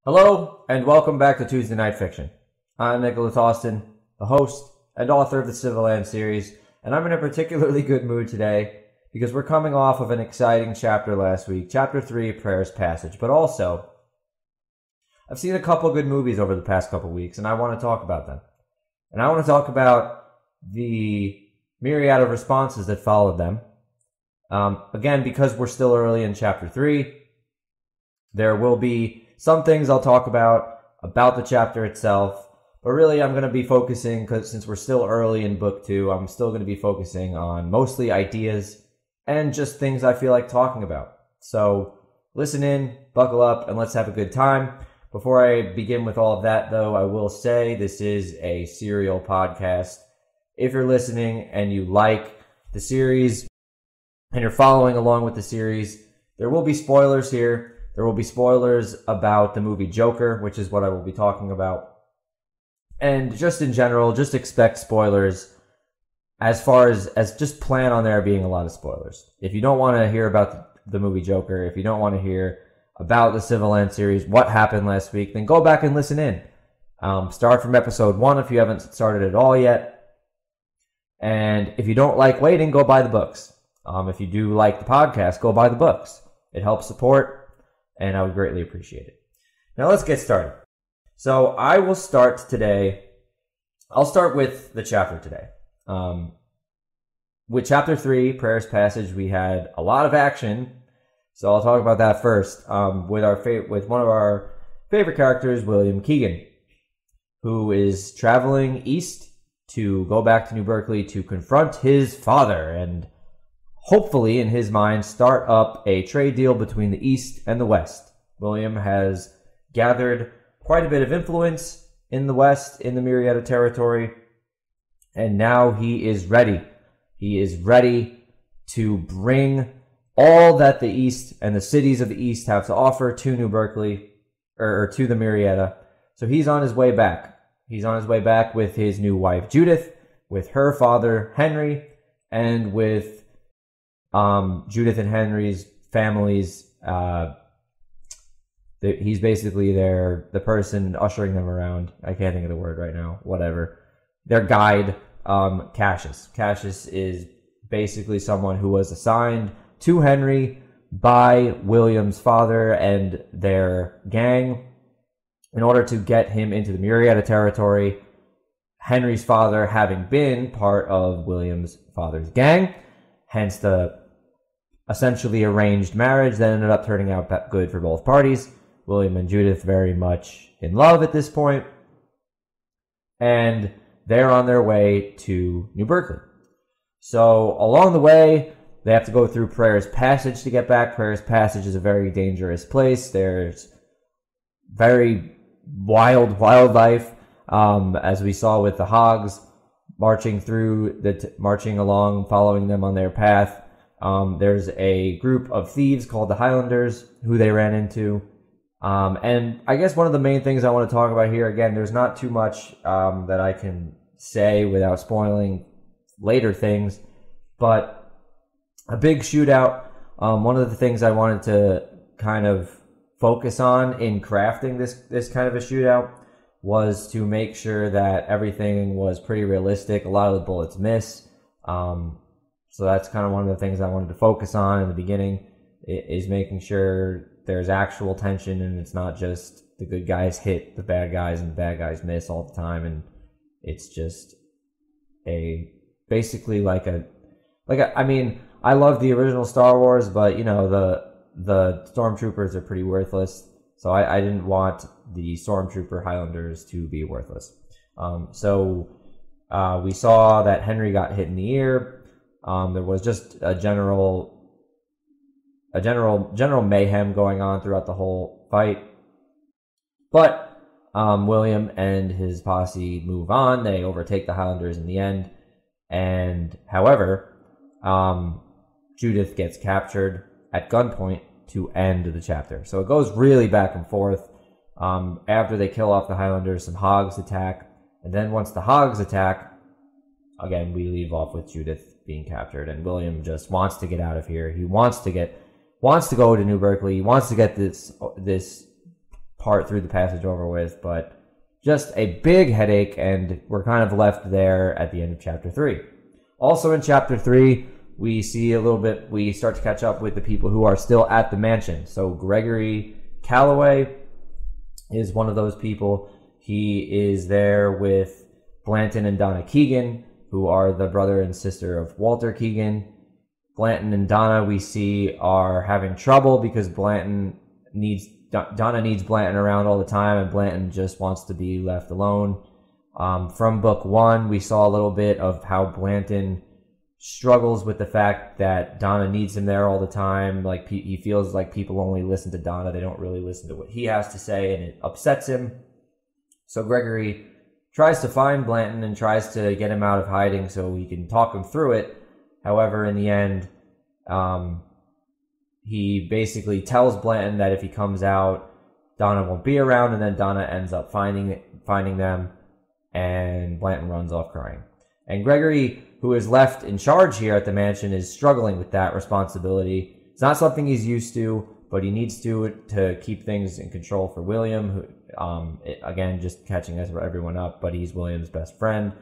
Hello, and welcome back to Tuesday Night Fiction. I'm Nicholas Austin, the host and author of the Civilands series, and I'm in a particularly good mood today because we're coming off of an exciting chapter last week, Chapter 3, Prayer's Passage, but also, I've seen a couple good movies over the past couple weeks, and I want to talk about them. And I want to talk about the myriad of responses that followed them. Again, because we're still early in Chapter 3, there will be some things I'll talk about the chapter itself, but really I'm going to be focusing, because since we're still early in Book 2, I'm still going to be focusing on mostly ideas and just things I feel like talking about. So listen in, buckle up, and let's have a good time. Before I begin with all of that, though, I will say this is a serial podcast. If you're listening and you like the series and you're following along with the series, there will be spoilers here. There will be spoilers about the movie Joker, which is what I will be talking about. And just in general, just expect spoilers as far as just plan on there being a lot of spoilers. If you don't want to hear about the movie Joker, if you don't want to hear about the Civilands series, what happened last week, then go back and listen in. Start from episode 1 if you haven't started at all yet. And if you don't like waiting, go buy the books. If you do like the podcast, go buy the books. It helps support, and I would greatly appreciate it. Now let's get started. So I will start today. I'll start with the chapter today. With Chapter 3, Prayer's Passage, we had a lot of action. So I'll talk about that first. With one of our favorite characters, William Keegan, who is traveling east to go back to New Berkeley to confront his father and hopefully, in his mind, start up a trade deal between the East and the West. William has gathered quite a bit of influence in the West, in the Marietta territory, and now he is ready. He is ready to bring all that the East and the cities of the East have to offer to New Berkeley, or to the Marietta. So he's on his way back. He's on his way back with his new wife, Judith, with her father, Henry, and with Judith and Henry's families. He's basically the person ushering them around. I can't think of the word right now. Whatever. Their guide, Cassius. Cassius is basically someone who was assigned to Henry by William's father and their gang in order to get him into the Marietta territory. Henry's father having been part of William's father's gang, hence the essentially arranged marriage that ended up turning out good for both parties. William and Judith very much in love at this point, and they're on their way to New Berkeley. So along the way, they have to go through Prayer's Passage to get back. Prayer's Passage is a very dangerous place. There's very wild wildlife, as we saw with the hogs marching along, following them on their path. There's a group of thieves called the Highlanders who they ran into. And I guess one of the main things I want to talk about here, again, there's not too much that I can say without spoiling later things, but a big shootout. One of the things I wanted to kind of focus on in crafting this kind of a shootout was to make sure that everything was pretty realistic. A lot of the bullets miss. So that's kind of one of the things I wanted to focus on in the beginning, is making sure there's actual tension and it's not just the good guys hit the bad guys and the bad guys miss all the time, and it's just basically I mean, I love the original Star Wars, but you know, the stormtroopers are pretty worthless, so I didn't want the stormtrooper Highlanders to be worthless. So we saw that Henry got hit in the ear. There was just a general mayhem going on throughout the whole fight. But William and his posse move on. They overtake the Highlanders in the end. And however, Judith gets captured at gunpoint to end the chapter. So it goes really back and forth. After they kill off the Highlanders, some hogs attack. And then once the hogs attack, again, we leave off with Judith being captured, and William just wants to get out of here. He wants to go to New Berkeley. He wants to get this part through the passage over with, but just a big headache, and we're kind of left there at the end of chapter 3. Also in chapter 3, we see a little bit, we start to catch up with the people who are still at the mansion. So Gregory Calloway is one of those people. He is there with Blanton and Donna Keegan, who are the brother and sister of Walter Keegan. Blanton and Donna, we see, are having trouble because Donna needs Blanton around all the time, and Blanton just wants to be left alone. From book 1, we saw a little bit of how Blanton struggles with the fact that Donna needs him there all the time. Like, he feels like people only listen to Donna. They don't really listen to what he has to say, and it upsets him. So Gregory tries to find Blanton and tries to get him out of hiding so he can talk him through it. However, in the end, he basically tells Blanton that if he comes out, Donna won't be around, and then Donna ends up finding them, and Blanton runs off crying. And Gregory, who is left in charge here at the mansion, is struggling with that responsibility. It's not something he's used to, but he needs to keep things in control for William, who, again, just catching everyone up, but he's William's best friend,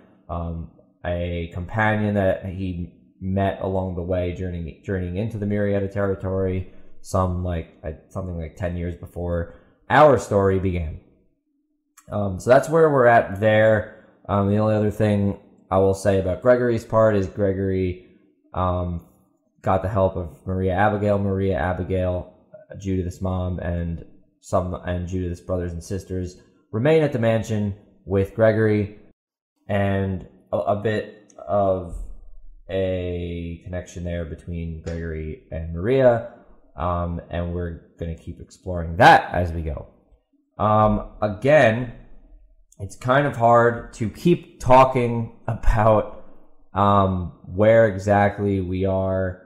a companion that he met along the way journeying into the Myriad territory, something like 10 years before our story began. So that's where we're at there. The only other thing I will say about Gregory's part is Gregory got the help of Maria Abigail, Judith's mom, and Judith's brothers and sisters remain at the mansion with Gregory, and a bit of a connection there between Gregory and Maria, and we're going to keep exploring that as we go. Again, it's kind of hard to keep talking about where exactly we are.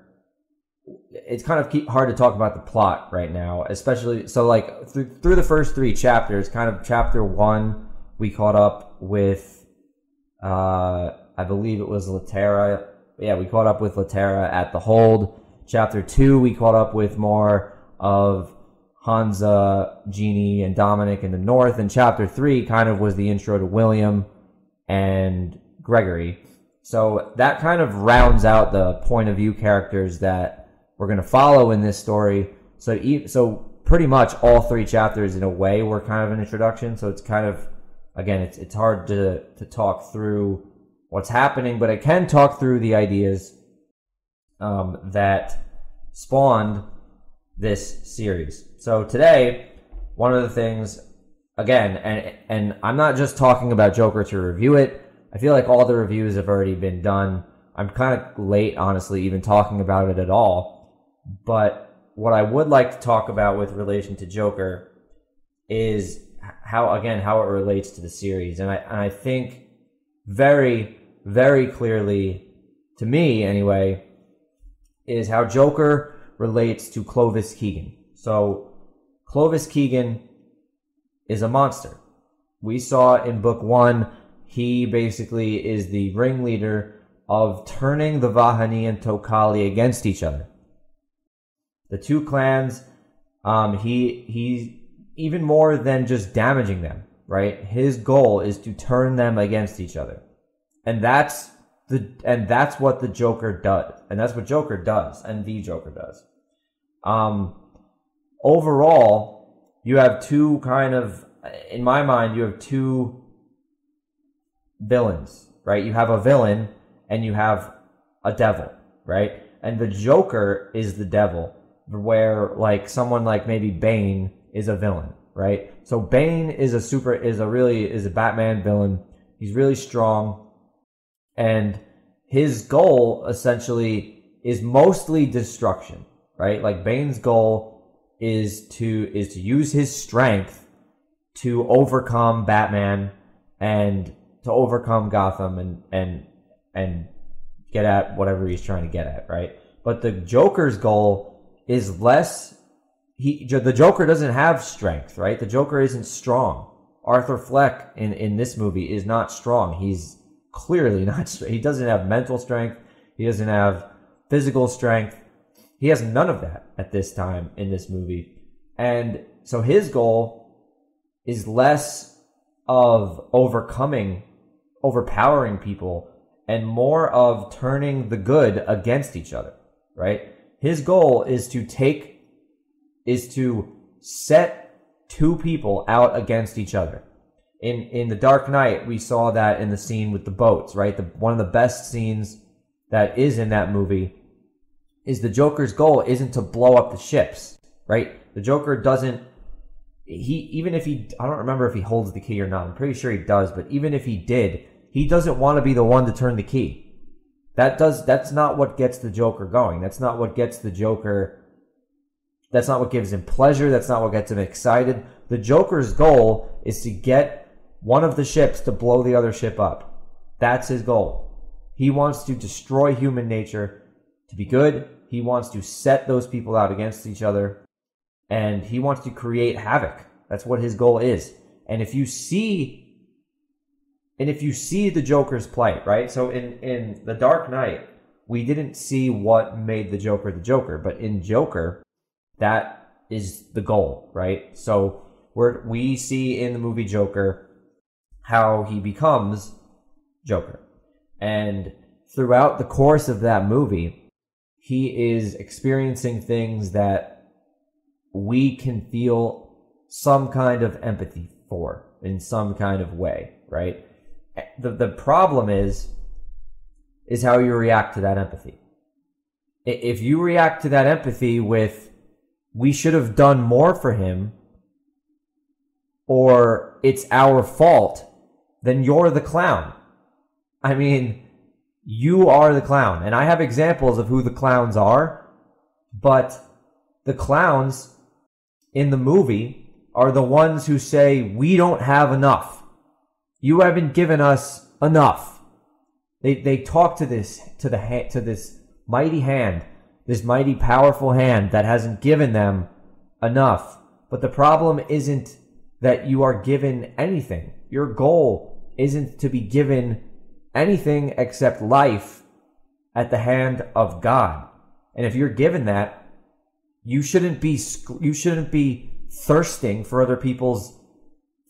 It's kind of hard to talk about the plot right now, especially so like through the first 3 chapters. Kind of chapter 1, we caught up with I believe it was Laterra. Yeah, we caught up with Laterra at the Hold. Chapter 2, we caught up with more of Hansa, Jeannie, and Dominic in the north. And chapter 3 kind of was the intro to William and Gregory. So that kind of rounds out the point of view characters that we're going to follow in this story. So pretty much all 3 chapters in a way were kind of an introduction. So it's kind of, again, it's hard to talk through what's happening, but I can talk through the ideas that spawned this series. So today, one of the things, again, and I'm not just talking about Joker to review it. I feel like all the reviews have already been done. I'm kind of late, honestly, even talking about it at all. But what I would like to talk about with relation to Joker is how it relates to the series. And I think very, very clearly, to me anyway, is how Joker relates to Clovis Keegan. So Clovis Keegan is a monster. We saw in book 1, he basically is the ringleader of turning the Vahani and Tokali against each other. The 2 clans, he's even more than just damaging them, right? His goal is to turn them against each other. And that's what the Joker does. And that's what Joker does, and the Joker does. Overall, you have 2 kind of, in my mind, you have 2 villains, right? You have a villain and you have a devil, right? And the Joker is the devil, where like someone like maybe Bane is a villain, right? So Bane is a Batman villain. He's really strong, and his goal essentially is mostly destruction, right? Like Bane's goal is to use his strength to overcome Batman and to overcome Gotham and get at whatever he's trying to get at, right? But the Joker's goal is less. The Joker doesn't have strength, right? The Joker isn't strong. Arthur Fleck in this movie is not strong. He's clearly not strong. He doesn't have mental strength. He doesn't have physical strength. He has none of that at this time in this movie. And so his goal is less of overpowering people and more of turning the good against each other, right? His goal is to set two people out against each other. In The Dark Knight, we saw that in the scene with the boats, right? One of the best scenes that is in that movie is the Joker's goal isn't to blow up the ships, right? The Joker doesn't, I don't remember if he holds the key or not. I'm pretty sure he does, but even if he did, he doesn't want to be the one to turn the key. That's not what gets the Joker going. That's not what gets the Joker, that's not what gives him pleasure. That's not what gets him excited. The Joker's goal is to get one of the ships to blow the other ship up. That's his goal. He wants to destroy human nature to be good. He wants to set those people out against each other. And he wants to create havoc. That's what his goal is. And if you see the Joker's plight, right? So in The Dark Knight, we didn't see what made the Joker, but in Joker, that is the goal, right? So we see in the movie Joker how he becomes Joker. And throughout the course of that movie, he is experiencing things that we can feel some kind of empathy for in some kind of way, right? The problem is how you react to that empathy. If you react to that empathy with, we should have done more for him, or it's our fault, then you're the clown. I mean, you are the clown. And I have examples of who the clowns are, but the clowns in the movie are the ones who say, we don't have enough. You haven't given us enough. They talk to this mighty hand, this mighty powerful hand that hasn't given them enough. But the problem isn't that you are given anything. Your goal isn't to be given anything except life at the hand of God. And if you're given that, you shouldn't be thirsting for other people's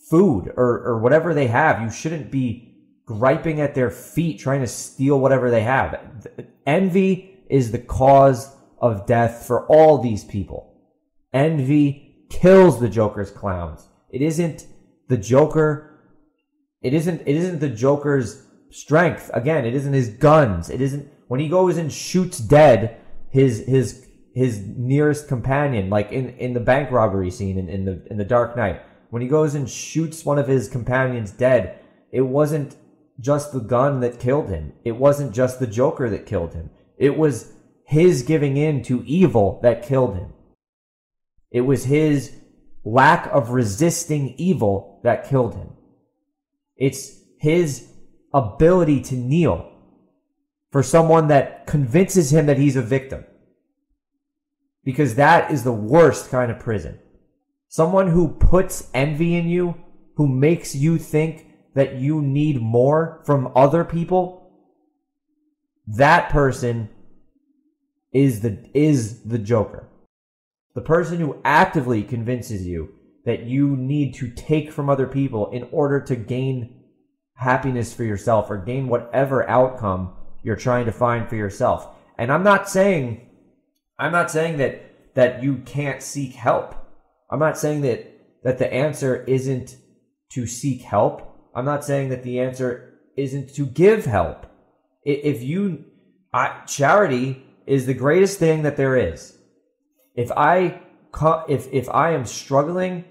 food or whatever they have. You shouldn't be griping at their feet trying to steal whatever they have. Envy is the cause of death for all these people. Envy kills the Joker's clowns. It isn't the Joker. It isn't the Joker's strength. Again, it isn't his guns. It isn't when he goes and shoots dead his nearest companion, like in the bank robbery scene in the Dark Knight. When he goes and shoots one of his companions dead, it wasn't just the gun that killed him. It wasn't just the Joker that killed him. It was his giving in to evil that killed him. It was his lack of resisting evil that killed him. It's his ability to kneel for someone that convinces him that he's a victim. Because that is the worst kind of prison. Someone who puts envy in you, who makes you think that you need more from other people, that person is the Joker. The person who actively convinces you that you need to take from other people in order to gain happiness for yourself or gain whatever outcome you're trying to find for yourself. And I'm not saying that you can't seek help. I'm not saying that the answer isn't to seek help. I'm not saying that the answer isn't to give help. Charity is the greatest thing that there is. If I am struggling,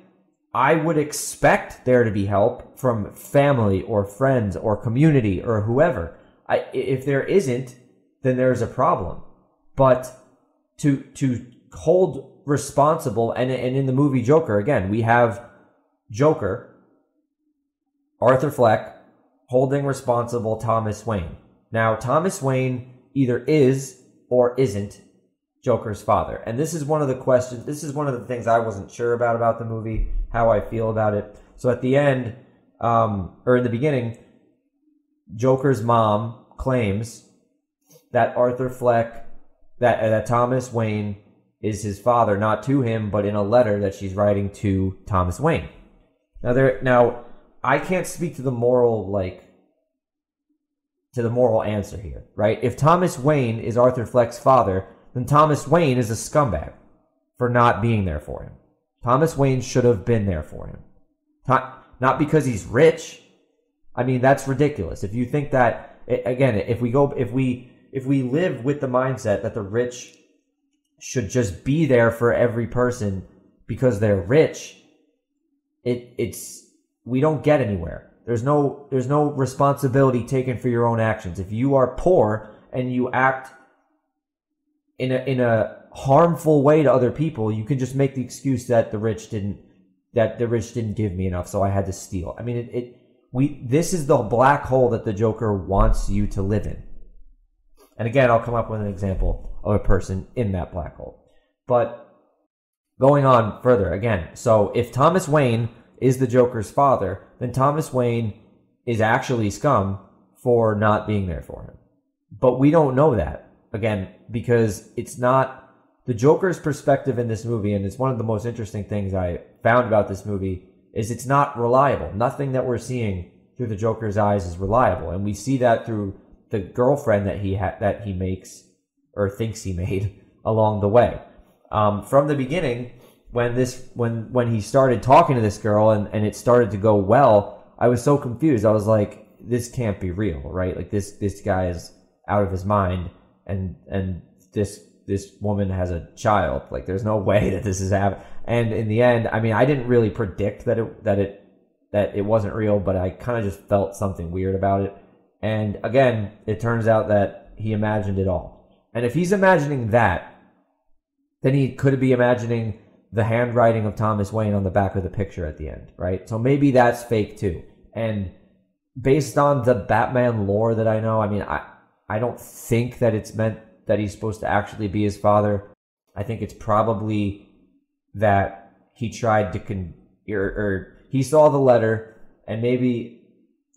I would expect there to be help from family or friends or community or whoever. If there isn't, then there's a problem. But to hold responsible, and in the movie Joker, again, we have Joker, Arthur Fleck, holding responsible Thomas Wayne. Now, Thomas Wayne either is or isn't Joker's father. And this is one of the questions, this is one of the things I wasn't sure about the movie, how I feel about it. So at the end, or in the beginning, Joker's mom claims that Arthur Fleck, that Thomas Wayne is his father, not to him, but in a letter that she's writing to Thomas Wayne. Now, I can't speak to the moral, to the moral answer here, right? If Thomas Wayne is Arthur Fleck's father, then Thomas Wayne is a scumbag for not being there for him. Thomas Wayne should have been there for him. Not because he's rich. I mean, that's ridiculous. If you think that, again, if we live with the mindset that the rich should just be there for every person because they're rich, we don't get anywhere. There's no responsibility taken for your own actions. If you are poor and you act in a harmful way to other people, you can just make the excuse that the rich didn't give me enough, so I had to steal. I mean, this is the black hole that the Joker wants you to live in. And again, I'll come up with an example of a person in that black hole. But going on further, again, so if Thomas Wayne is the Joker's father, then Thomas Wayne is actually scum for not being there for him. But we don't know that, again, because it's not the Joker's perspective in this movie, and it's one of the most interesting things I found about this movie, is it's not reliable. Nothing that we're seeing through the Joker's eyes is reliable, and we see that through the girlfriend that he makes or thinks he made along the way. From the beginning, when he started talking to this girl and it started to go well, I was so confused. I was like, this can't be real, right? Like this guy is out of his mind, and this woman has a child. Like, there's no way that this is happening. And in the end, I mean, I didn't really predict that it wasn't real, but I kind of just felt something weird about it. And again, it turns out that he imagined it all. And if he's imagining that, then he could be imagining the handwriting of Thomas Wayne on the back of the picture at the end, right? So maybe that's fake too. And based on the Batman lore that I know, I mean, I don't think that it's meant that he's supposed to actually be his father. I think it's probably that he tried to or he saw the letter, and maybe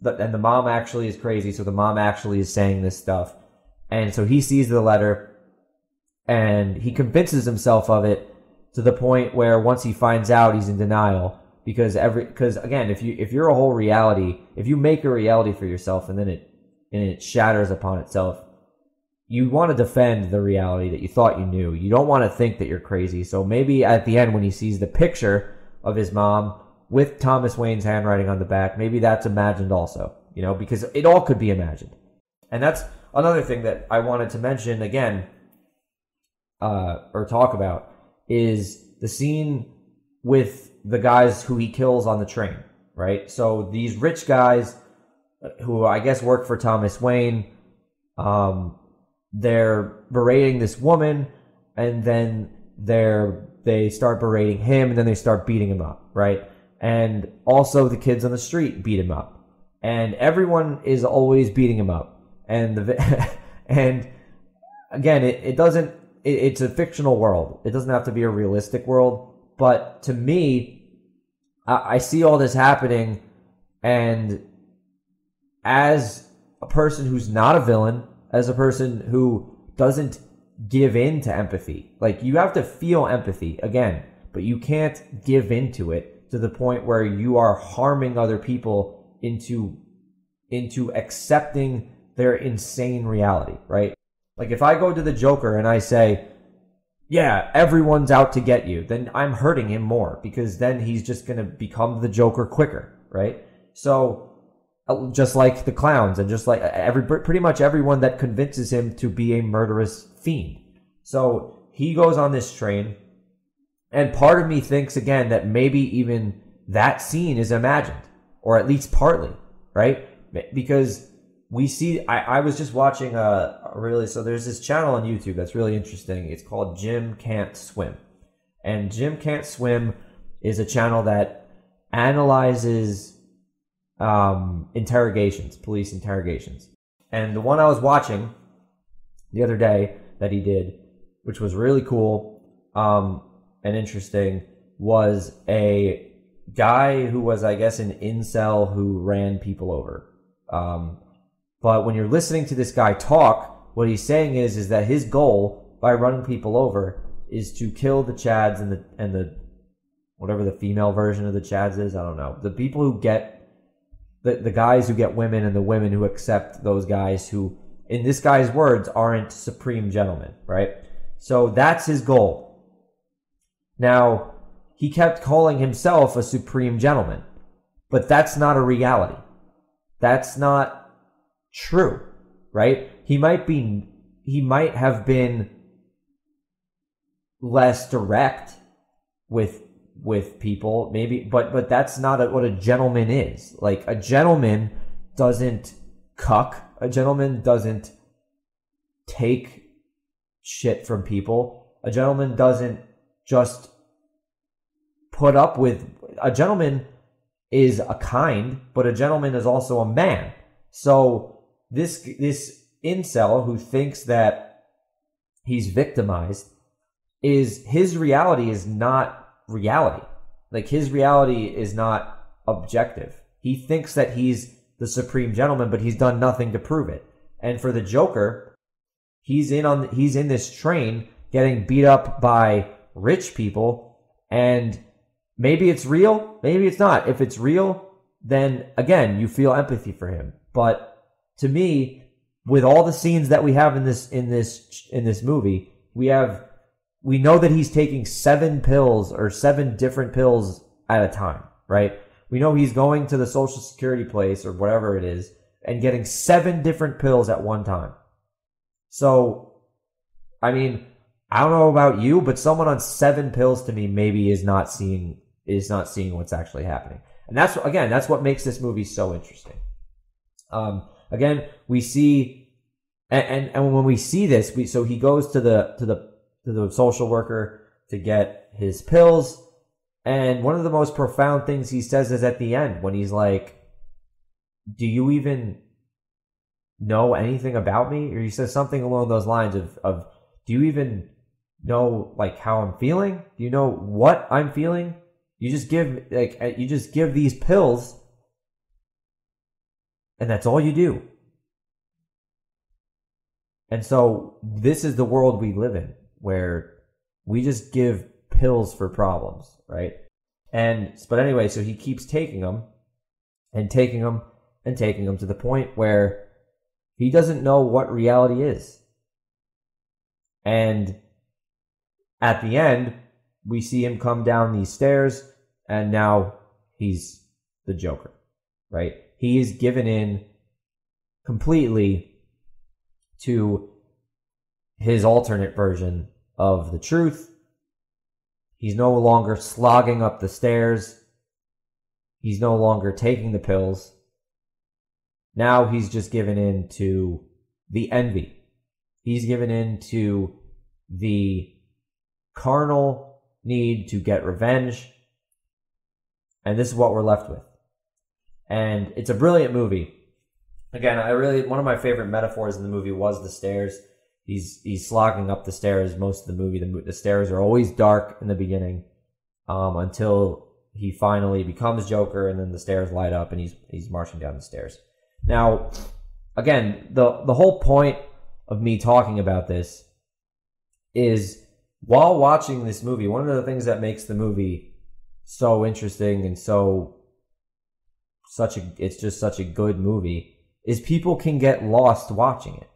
and the mom actually is crazy, so the mom actually is saying this stuff. And so he sees the letter, and he convinces himself of it to the point where once he finds out, he's in denial. Because again, if you're a whole reality, if you make a reality for yourself and then it shatters upon itself, you want to defend the reality that you thought you knew. You don't want to think that you're crazy. So maybe at the end, when he sees the picture of his mom with Thomas Wayne's handwriting on the back, maybe that's imagined also, because it all could be imagined. And that's another thing that I wanted to mention again, or talk about, is the scene with the guys who he kills on the train, right? So these rich guys who I guess work for Thomas Wayne, they're berating this woman, and then they start berating him, and then they start beating him up, right? And also the kids on the street beat him up, and everyone is always beating him up. And and again, it's a fictional world. It doesn't have to be a realistic world. But to me, I see all this happening, and as a person who's not a villain, as a person who doesn't give in to empathy, like, you have to feel empathy, again, but you can't give into it to the point where you are harming other people into accepting their insane reality, right? Like, if I go to the Joker and I say, yeah, everyone's out to get you, then I'm hurting him more, because then he's just going to become the Joker quicker, right? So just like the clowns, and just like pretty much everyone that convinces him to be a murderous fiend. So he goes on this train, and part of me thinks again that maybe even that scene is imagined, or at least partly, right? Because we see, I was just watching so there's this channel on YouTube that's really interesting. It's called Jim Can't Swim. And Jim Can't Swim is a channel that analyzes interrogations, police interrogations. And the one I was watching the other day that he did, which was really cool and interesting, was a guy who was, I guess, an incel who ran people over. But when you're listening to this guy talk, what he's saying is that his goal by running people over is to kill the Chads and whatever the female version of the Chads is. I don't know. The people who get, the guys who get women and the women who accept those guys who, in this guy's words, aren't supreme gentlemen, right? So that's his goal. Now, he kept calling himself a supreme gentleman, but that's not a reality. That's not true, right? He might have been less direct with people, maybe, but that's not what a gentleman is. Like, a gentleman doesn't cuck. A gentleman doesn't take shit from people. A gentleman doesn't just put up with. A gentleman is a kind, but a gentleman is also a man. So this incel who thinks that he's victimized, his reality is not reality. Like, his reality is not objective. He thinks that he's the supreme gentleman, but he's done nothing to prove it. And for the Joker, he's in this train getting beat up by rich people, and maybe it's real, maybe it's not. If it's real, then again, you feel empathy for him. But to me, with all the scenes that we have in this movie, we know that he's taking 7 pills or 7 different pills at a time, right? We know he's going to the Social Security place or whatever it is and getting 7 different pills at one time. So, I mean, I don't know about you, but someone on 7 pills to me maybe is not seeing what's actually happening. And that's what makes this movie so interesting. Again, we see, and when we see this, so he goes to the social worker to get his pills, and one of the most profound things he says is at the end when he's like, "Do you even know anything about me?" Or he says something along those lines of "Do you even know like how I'm feeling? Do you know what I'm feeling? You just give these pills, and that's all you do." And so this is the world we live in, where we just give pills for problems, right? But anyway, so he keeps taking them and taking them and taking them to the point where he doesn't know what reality is. And at the end, we see him come down these stairs, and now he's the Joker, right? He is given in completely to his alternate version of the truth. He's no longer slogging up the stairs. He's no longer taking the pills. Now he's just given in to the envy. He's given in to the carnal need to get revenge. And this is what we're left with. And it's a brilliant movie. Again, one of my favorite metaphors in the movie was the stairs. He's slogging up the stairs most of the movie. The stairs are always dark in the beginning, until he finally becomes Joker, and then the stairs light up, and he's marching down the stairs. Now, again, the whole point of me talking about this is, while watching this movie, one of the things that makes the movie so interesting and it's just such a good movie is people can get lost watching it.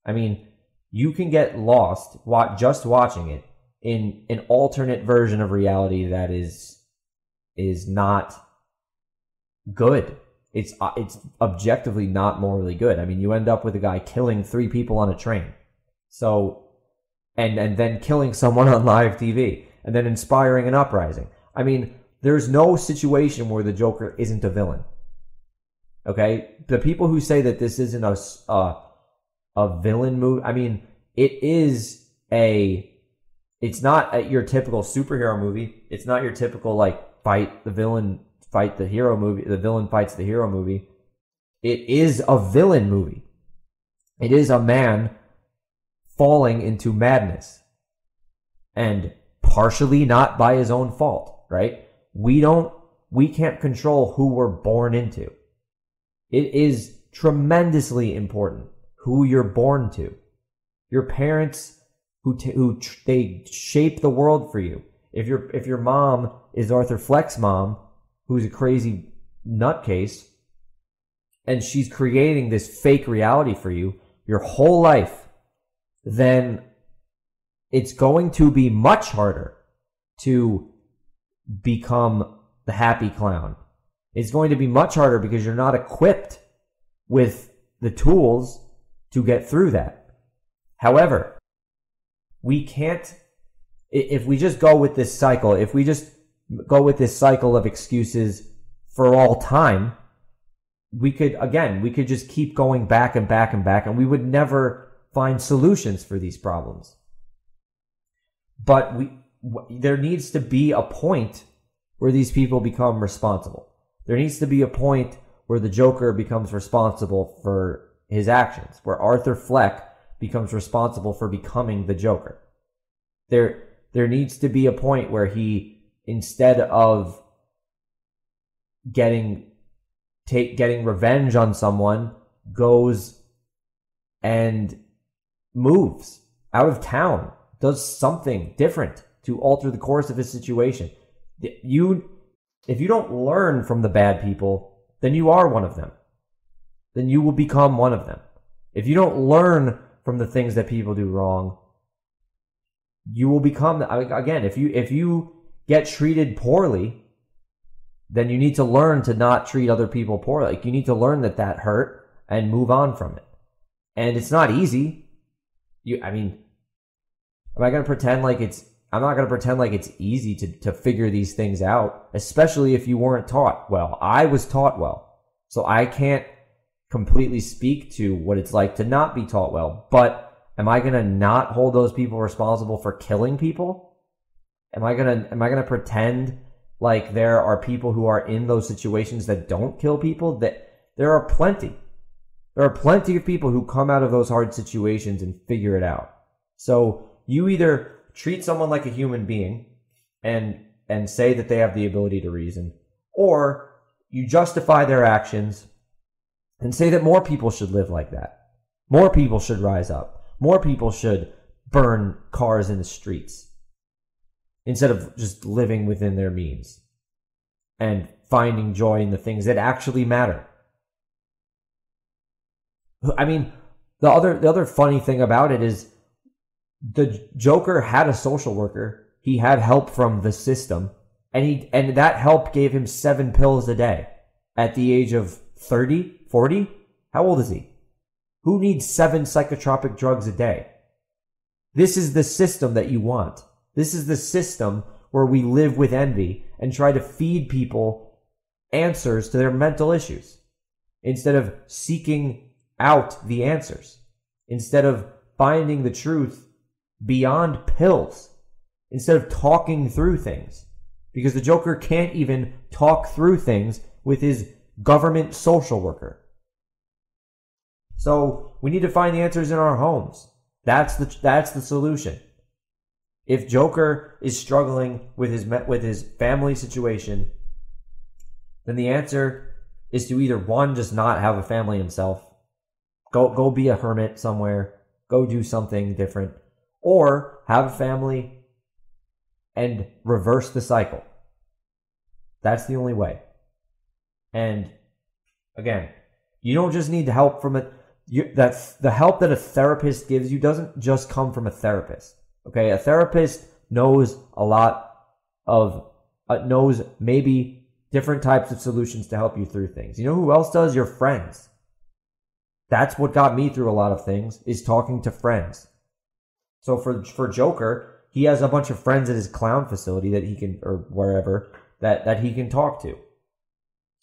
I mean, you can get lost just watching it in an alternate version of reality that is not good. It's objectively not morally good. I mean, you end up with a guy killing 3 people on a train. So, and then killing someone on live TV, and then inspiring an uprising. I mean, there's no situation where the Joker isn't a villain. Okay? The people who say that this isn't a villain movie, I mean, it's not your typical superhero movie. It's not your typical, like, fight the villain, fight the hero movie, the villain fights the hero movie. It is a villain movie. It is a man falling into madness, and partially not by his own fault, right? We can't control who we're born into. It is tremendously important who you're born to. Your parents, they shape the world for you. If your mom is Arthur Fleck's mom, who's a crazy nutcase, and she's creating this fake reality for you your whole life, then it's going to be much harder to become the happy clown. It's going to be much harder because you're not equipped with the tools to get through that. However, we can't, if we just go with this cycle, if we just go with this cycle of excuses for all time, we could just keep going back and back and back, and we would never find solutions for these problems. But there needs to be a point where these people become responsible. There needs to be a point where the Joker becomes responsible for his actions, where Arthur Fleck becomes responsible for becoming the Joker. There needs to be a point where he, instead of getting revenge on someone, goes and moves out of town, does something different to alter the course of his situation. If you don't learn from the bad people, then you are one of them. Then you will become one of them. If you don't learn from the things that people do wrong, you will become, again, if you get treated poorly, then you need to learn to not treat other people poorly. Like, you need to learn that hurt and move on from it. And it's not easy. I'm not going to pretend like it's easy to figure these things out, especially if you weren't taught well. I was taught well, so I can't completely speak to what it's like to not be taught well. But am I going to not hold those people responsible for killing people? Am I going to pretend like there are people who are in those situations that don't kill people? That there are plenty. There are plenty of people who come out of those hard situations and figure it out. So you either treat someone like a human being and say that they have the ability to reason, or you justify their actions and say that more people should live like that. More people should rise up. More people should burn cars in the streets instead of just living within their means and finding joy in the things that actually matter. I mean, the other funny thing about it is the Joker had a social worker. He had help from the system, and that help gave him 7 pills a day at the age of 30, 40. How old is he? Who needs 7 psychotropic drugs a day? This is the system that you want. This is the system where we live with envy and try to feed people answers to their mental issues instead of seeking out the answers, instead of finding the truth beyond pills, instead of talking through things. Because the Joker can't even talk through things with his government social worker. So we need to find the answers in our homes. That's the solution. If Joker is struggling with his family situation, then the answer is to either, one, just not have a family himself, go be a hermit somewhere, go do something different, or have a family and reverse the cycle. That's the only way. And again, you don't just need help from it. That's the help that a therapist gives you doesn't just come from a therapist. Okay, a therapist knows knows maybe different types of solutions to help you through things. You know who else does? Your friends. That's what got me through a lot of things, is talking to friends. So for Joker, he has a bunch of friends at his clown facility that he can, or wherever, that he can talk to.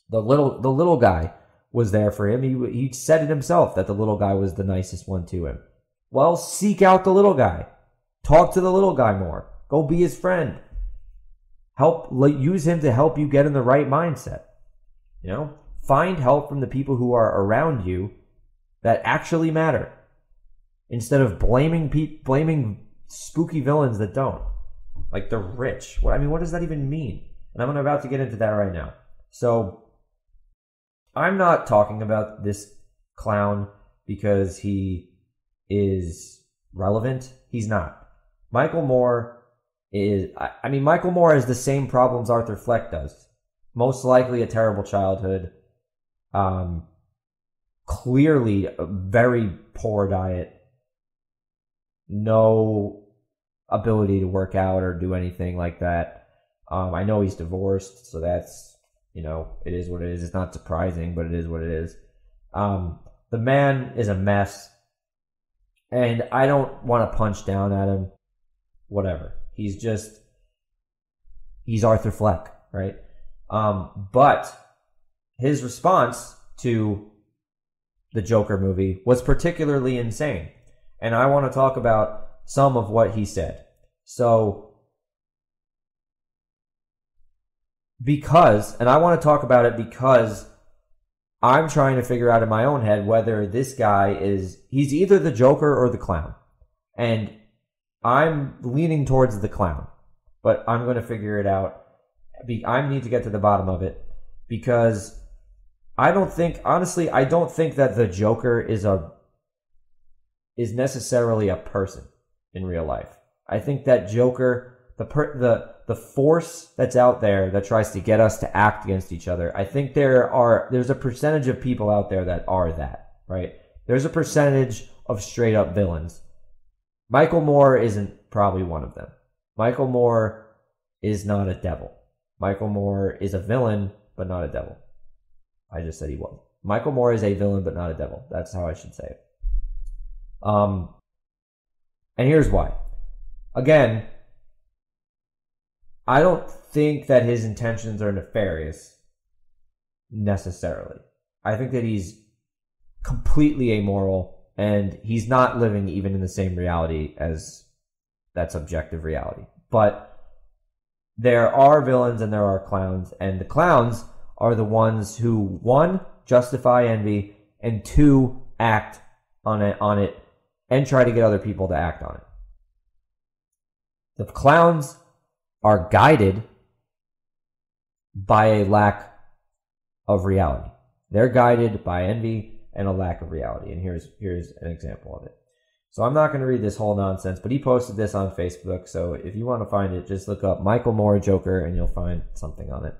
The little guy was there for him. He said it himself that the little guy was the nicest one to him. Well, seek out the little guy. Talk to the little guy more. Go be his friend. Use him to help you get in the right mindset. You know, find help from the people who are around you that actually matter, instead of blaming spooky villains that don't, like the rich. What does that even mean? And I'm about to get into that right now. So I'm not talking about this clown because he is relevant. He's not. Michael Moore is, I mean, Michael Moore has the same problems Arthur Fleck does. Most likely a terrible childhood. Clearly a very poor diet. No ability to work out or do anything like that. I know he's divorced, so that's, it is what it is. It's not surprising, but it is what it is. The man is a mess, and I don't want to punch down at him. Whatever. He's Arthur Fleck, right? But his response to the Joker movie was particularly insane. And I want to talk about some of what he said. So, I want to talk about it because I'm trying to figure out in my own head whether this guy he's either the Joker or the clown. And I'm leaning towards the clown, but I'm going to figure it out. I need to get to the bottom of it because I don't think that the Joker is necessarily a person in real life. I think that Joker, the force that's out there that tries to get us to act against each other, I think there's a percentage of people out there that are that, right? There's a percentage of straight up villains. Michael Moore isn't probably one of them. Michael Moore is not a devil. Michael Moore is a villain, but not a devil. I just said he was. Michael Moore is a villain, but not a devil. That's how I should say it. And here's why. Again, I don't think that his intentions are nefarious, necessarily. I think that he's completely amoral, and he's not living even in the same reality as that subjective reality. But there are villains and there are clowns, and the clowns are the ones who, one, justify envy, and two, act on it and try to get other people to act on it. The clowns are guided by a lack of reality. They're guided by envy and a lack of reality. And here's an example of it. So I'm not going to read this whole nonsense, but he posted this on Facebook. So if you want to find it, just look up Michael Moore Joker and you'll find something on it.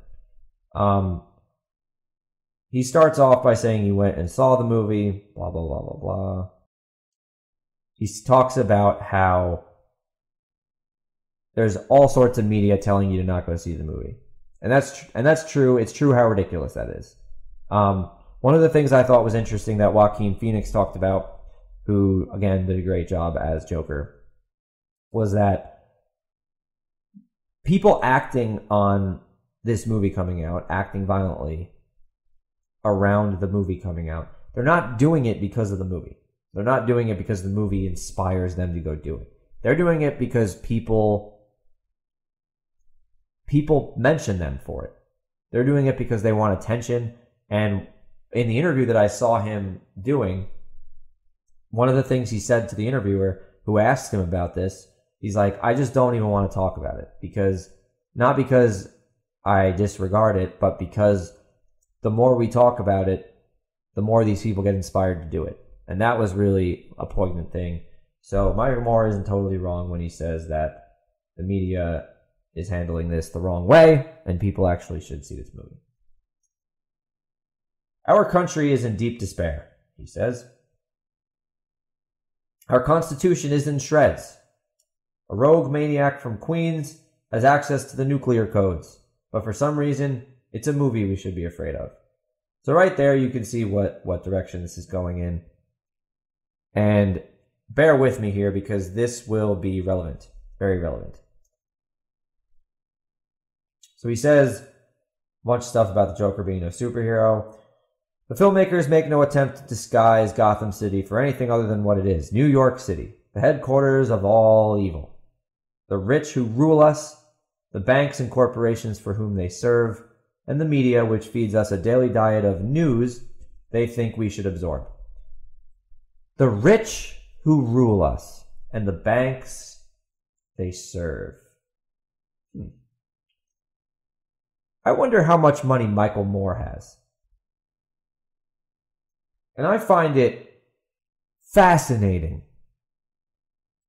He starts off by saying he went and saw the movie, blah, blah, blah, blah, blah. He talks about how there's all sorts of media telling you to not go see the movie. And that's true. It's true how ridiculous that is. One of the things I thought was interesting that Joaquin Phoenix talked about, who, again, did a great job as Joker, was that people acting on this movie coming out, acting violently around the movie coming out, they're not doing it because of the movie. They're not doing it because the movie inspires them to go do it. They're doing it because people mention them for it. They're doing it because they want attention. And in the interview that I saw him doing, one of the things he said to the interviewer who asked him about this, he's like, I just don't even want to talk about it, because not because I disregard it, but because the more we talk about it, the more these people get inspired to do it. And that was really a poignant thing. So Michael Moore isn't totally wrong when he says that the media is handling this the wrong way and people actually should see this movie. Our country is in deep despair, he says. Our Constitution is in shreds. A rogue maniac from Queens has access to the nuclear codes, but for some reason, it's a movie we should be afraid of. So right there, you can see what direction this is going in. And bear with me here because this will be relevant, very relevant. So he says a bunch of stuff about the Joker being a superhero. The filmmakers make no attempt to disguise Gotham City for anything other than what it is. New York City, the headquarters of all evil. The rich who rule us, the banks and corporations for whom they serve, and the media which feeds us a daily diet of news they think we should absorb. The rich who rule us, and the banks they serve. I wonder how much money Michael Moore has. And I find it fascinating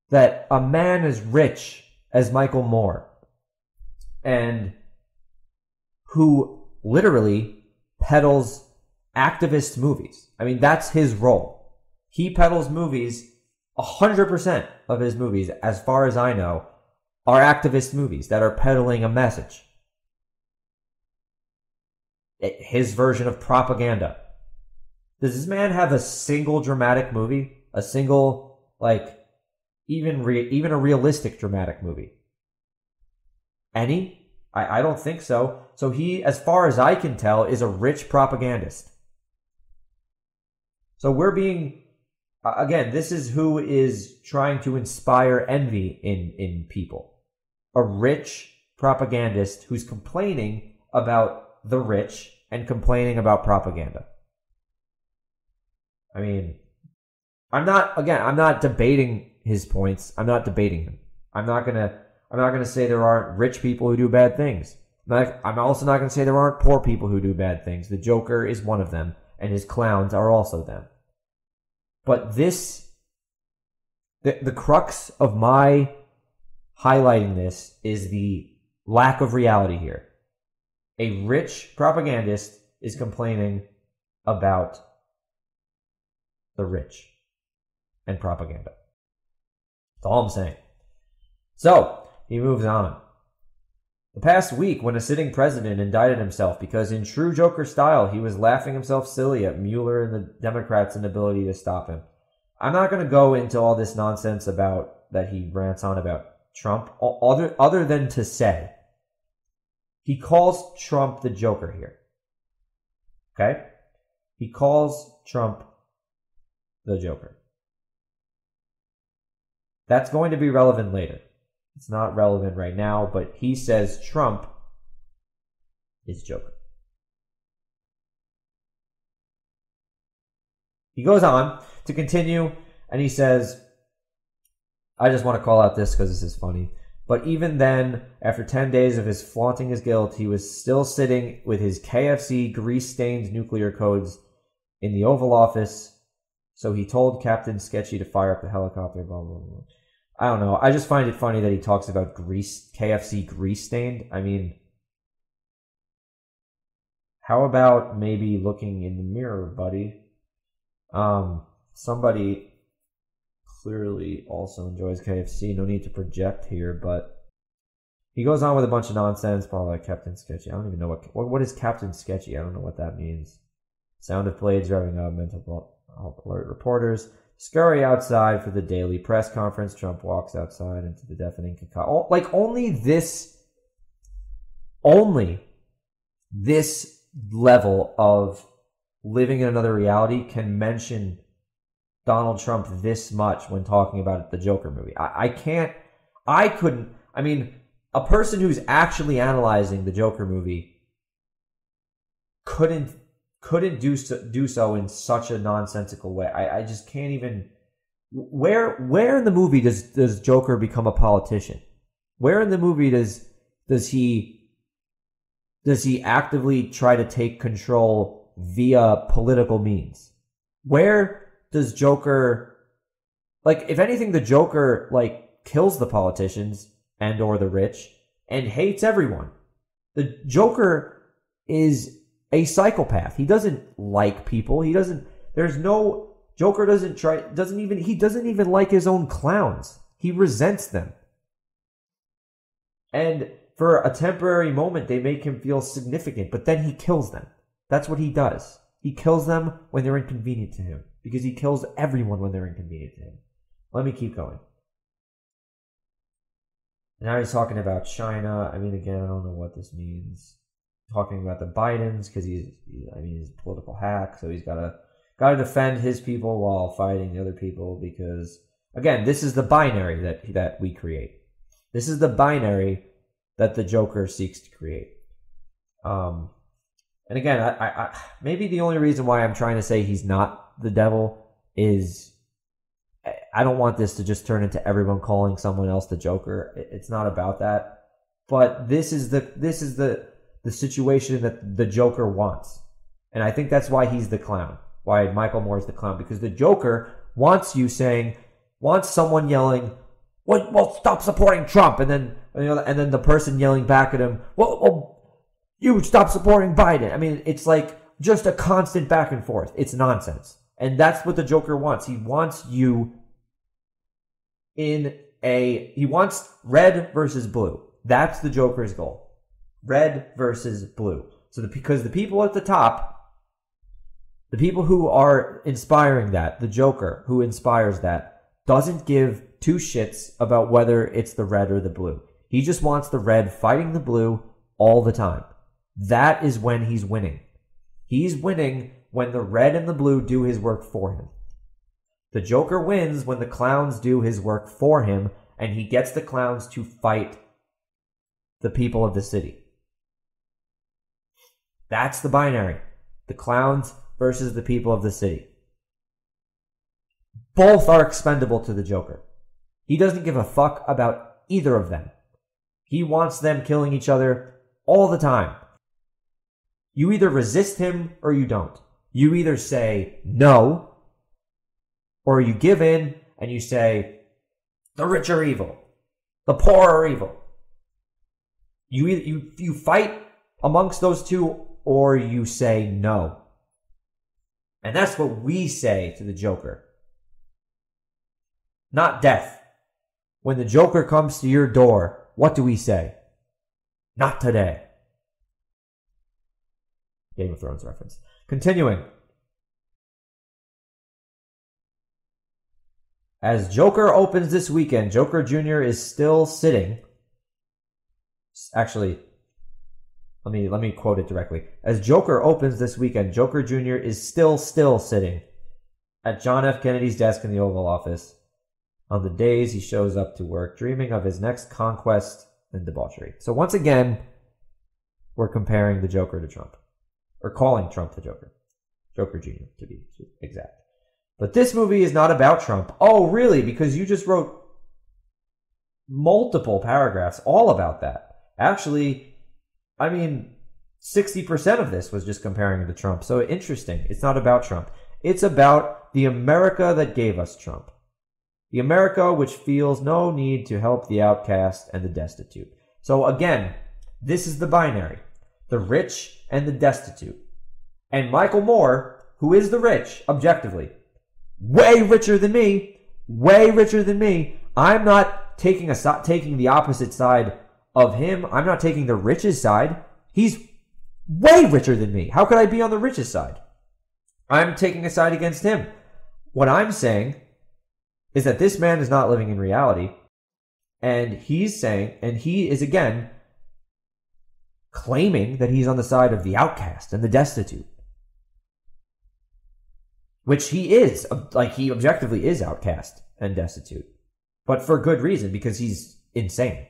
that a man as rich as Michael Moore, and who literally peddles activist movies. I mean, that's his role. He peddles movies. 100% of his movies, as far as I know, are activist movies that are peddling a message. His version of propaganda. Does this man have a single dramatic movie? A single, like, even a realistic dramatic movie? Any? I don't think so. So he, as far as I can tell, is a rich propagandist. So we're being... Again, this is who is trying to inspire envy in people. A rich propagandist who's complaining about the rich and complaining about propaganda. I mean, I'm not debating his points. I'm not debating him. I'm not gonna say there aren't rich people who do bad things. I'm also not gonna say there aren't poor people who do bad things. The Joker is one of them, and his clowns are also them. But the crux of my highlighting this is the lack of reality here. A rich propagandist is complaining about the rich and propaganda. That's all I'm saying. So, he moves on. The past week, when a sitting president indicted himself because in true Joker style, he was laughing himself silly at Mueller and the Democrats' inability to stop him. I'm not going to go into all this nonsense about that he rants on about Trump, other than to say he calls Trump the Joker here. Okay? He calls Trump the Joker. That's going to be relevant later. It's not relevant right now, but he says Trump is Joker. He goes on to continue, and he says, I just want to call out this because this is funny, but even then, after 10 days of his flaunting his guilt, he was still sitting with his KFC grease-stained nuclear codes in the Oval Office, so he told Captain Sketchy to fire up the helicopter, blah, blah, blah. I don't know. I just find it funny that he talks about KFC grease-stained. I mean, how about maybe looking in the mirror, buddy? Somebody clearly also enjoys KFC. No need to project here, but he goes on with a bunch of nonsense, probably like Captain Sketchy. I don't even know what is Captain Sketchy. I don't know what that means. Sound of blades revving up, mental alert reporters scurry outside for the daily press conference. Trump walks outside into the deafening cacophony. Like only this level of living in another reality can mention Donald Trump this much when talking about the Joker movie. I mean, a person who's actually analyzing the Joker movie couldn't do so in such a nonsensical way. I just can't even. Where in the movie does Joker become a politician? Where in the movie does he actively try to take control via political means? Where does Joker, like, if anything, the Joker like kills the politicians and or the rich and hates everyone. The Joker is a psychopath. He doesn't like people. He doesn't even like his own clowns. He resents them. And for a temporary moment, they make him feel significant, but then he kills them. That's what he does. He kills them when they're inconvenient to him, because he kills everyone when they're inconvenient to him. Let me keep going. Now he's talking about China. I mean, again, I don't know what this means. Talking about the Bidens, because he's a political hack, so he's got to defend his people while fighting the other people, because, again, this is the binary that we create. This is the binary that the Joker seeks to create. And again, I maybe the only reason why I'm trying to say he's not the devil is I don't want this to just turn into everyone calling someone else the Joker. It's not about that. But this is the situation that the Joker wants. And I think that's why he's the clown. Why Michael Moore is the clown. Because the Joker wants someone yelling, well, stop supporting Trump. And then, and then the person yelling back at him, well, you stop supporting Biden. I mean, it's like just a constant back and forth. It's nonsense. And that's what the Joker wants. He wants you he wants red versus blue. That's the Joker's goal. Red versus blue. So because the people at the top, the people who are inspiring that, the Joker who inspires that, doesn't give two shits about whether it's the red or the blue. He just wants the red fighting the blue all the time. That is when he's winning. He's winning when the red and the blue do his work for him. The Joker wins when the clowns do his work for him, and he gets the clowns to fight the people of the city. That's the binary. The clowns versus the people of the city. Both are expendable to the Joker. He doesn't give a fuck about either of them. He wants them killing each other all the time. You either resist him or you don't. You either say no, or you give in and you say, the rich are evil. The poor are evil. You fight amongst those two, or you say no. And that's what we say to the Joker. Not death. When the Joker comes to your door, what do we say? Not today. Game of Thrones reference. Continuing. As Joker opens this weekend, Joker Jr. is still sitting. Actually, let me quote it directly. As Joker opens this weekend, Joker Jr. is still sitting at John F. Kennedy's desk in the Oval Office on the days he shows up to work, dreaming of his next conquest and debauchery. So once again, we're comparing the Joker to Trump. Or calling Trump the Joker. Joker Jr., to be exact. But this movie is not about Trump. Oh, really? Because you just wrote multiple paragraphs all about that. Actually, I mean, 60% of this was just comparing him to Trump. So interesting. It's not about Trump. It's about the America that gave us Trump. The America which feels no need to help the outcast and the destitute. So again, this is the binary. The rich and the destitute. And Michael Moore, who is the rich, objectively, way richer than me, I'm not taking the opposite side of him. I'm not taking the rich's side. He's way richer than me. How could I be on the rich's side? I'm taking a side against him. What I'm saying is that this man is not living in reality. And he's saying, and he is again claiming that he's on the side of the outcast and the destitute. Which he is. Like, he objectively is outcast and destitute. But for good reason, because he's insane.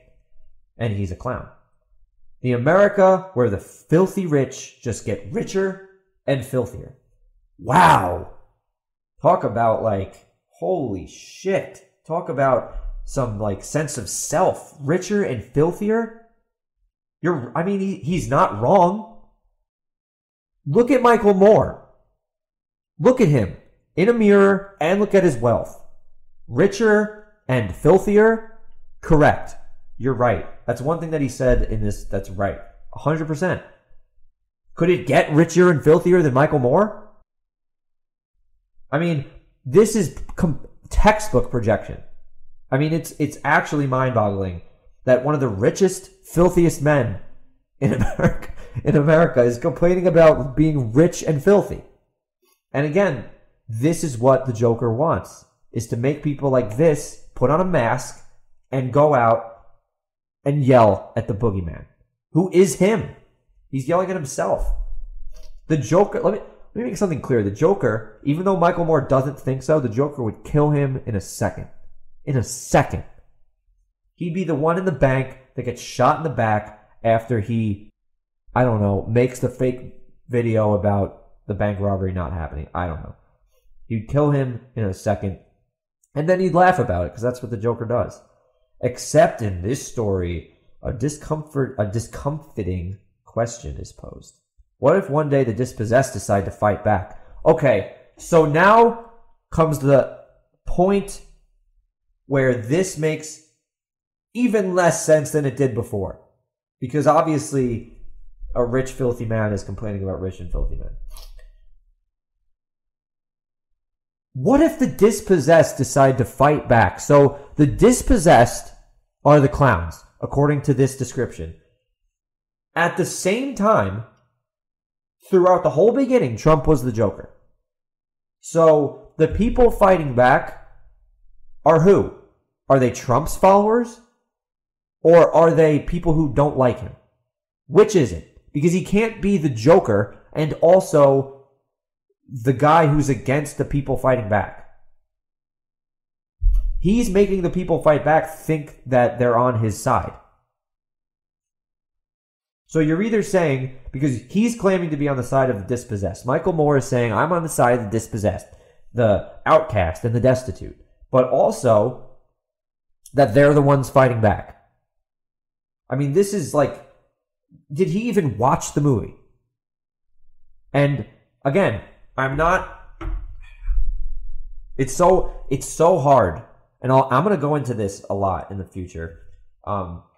And he's a clown. The America where the filthy rich just get richer and filthier. Wow. Talk about, like, holy shit. Talk about some, like, sense of self. Richer and filthier? He's not wrong. Look at Michael Moore. Look at him in a mirror and look at his wealth. Richer and filthier? Correct. You're right. That's one thing that he said in this. That's right. 100%. Could it get richer and filthier than Michael Moore? I mean, this is textbook projection. I mean, it's actually mind-boggling that one of the richest, filthiest men in America is complaining about being rich and filthy. And again, this is what the Joker wants, is to make people like this put on a mask and go out and yell at the boogeyman, who is him. He's yelling at himself. The Joker, let me make something clear. The Joker, even though Michael Moore doesn't think so, the Joker would kill him in a second. In a second. He'd be the one in the bank that gets shot in the back after he, I don't know, makes the fake video about the bank robbery not happening. I don't know. He'd kill him in a second, and then he'd laugh about it, because that's what the Joker does. Except in this story, a discomfiting question is posed. What if one day the dispossessed decide to fight back? Okay, so now comes the point where this makes even less sense than it did before. Because obviously, a rich, filthy man is complaining about rich and filthy men. What if the dispossessed decide to fight back? So the dispossessed are the clowns, according to this description. At the same time, throughout the whole beginning, Trump was the Joker. So the people fighting back are who? Are they Trump's followers? Or are they people who don't like him? Which is it? Because he can't be the Joker and also the guy who's against the people fighting back. He's making the people fight back think that they're on his side. So you're either saying, because he's claiming to be on the side of the dispossessed. Michael Moore is saying, I'm on the side of the dispossessed, the outcast, and the destitute. But also that they're the ones fighting back. I mean, this is like, did he even watch the movie? And again, I'm not, it's so hard. And I'm going to go into this a lot in the future.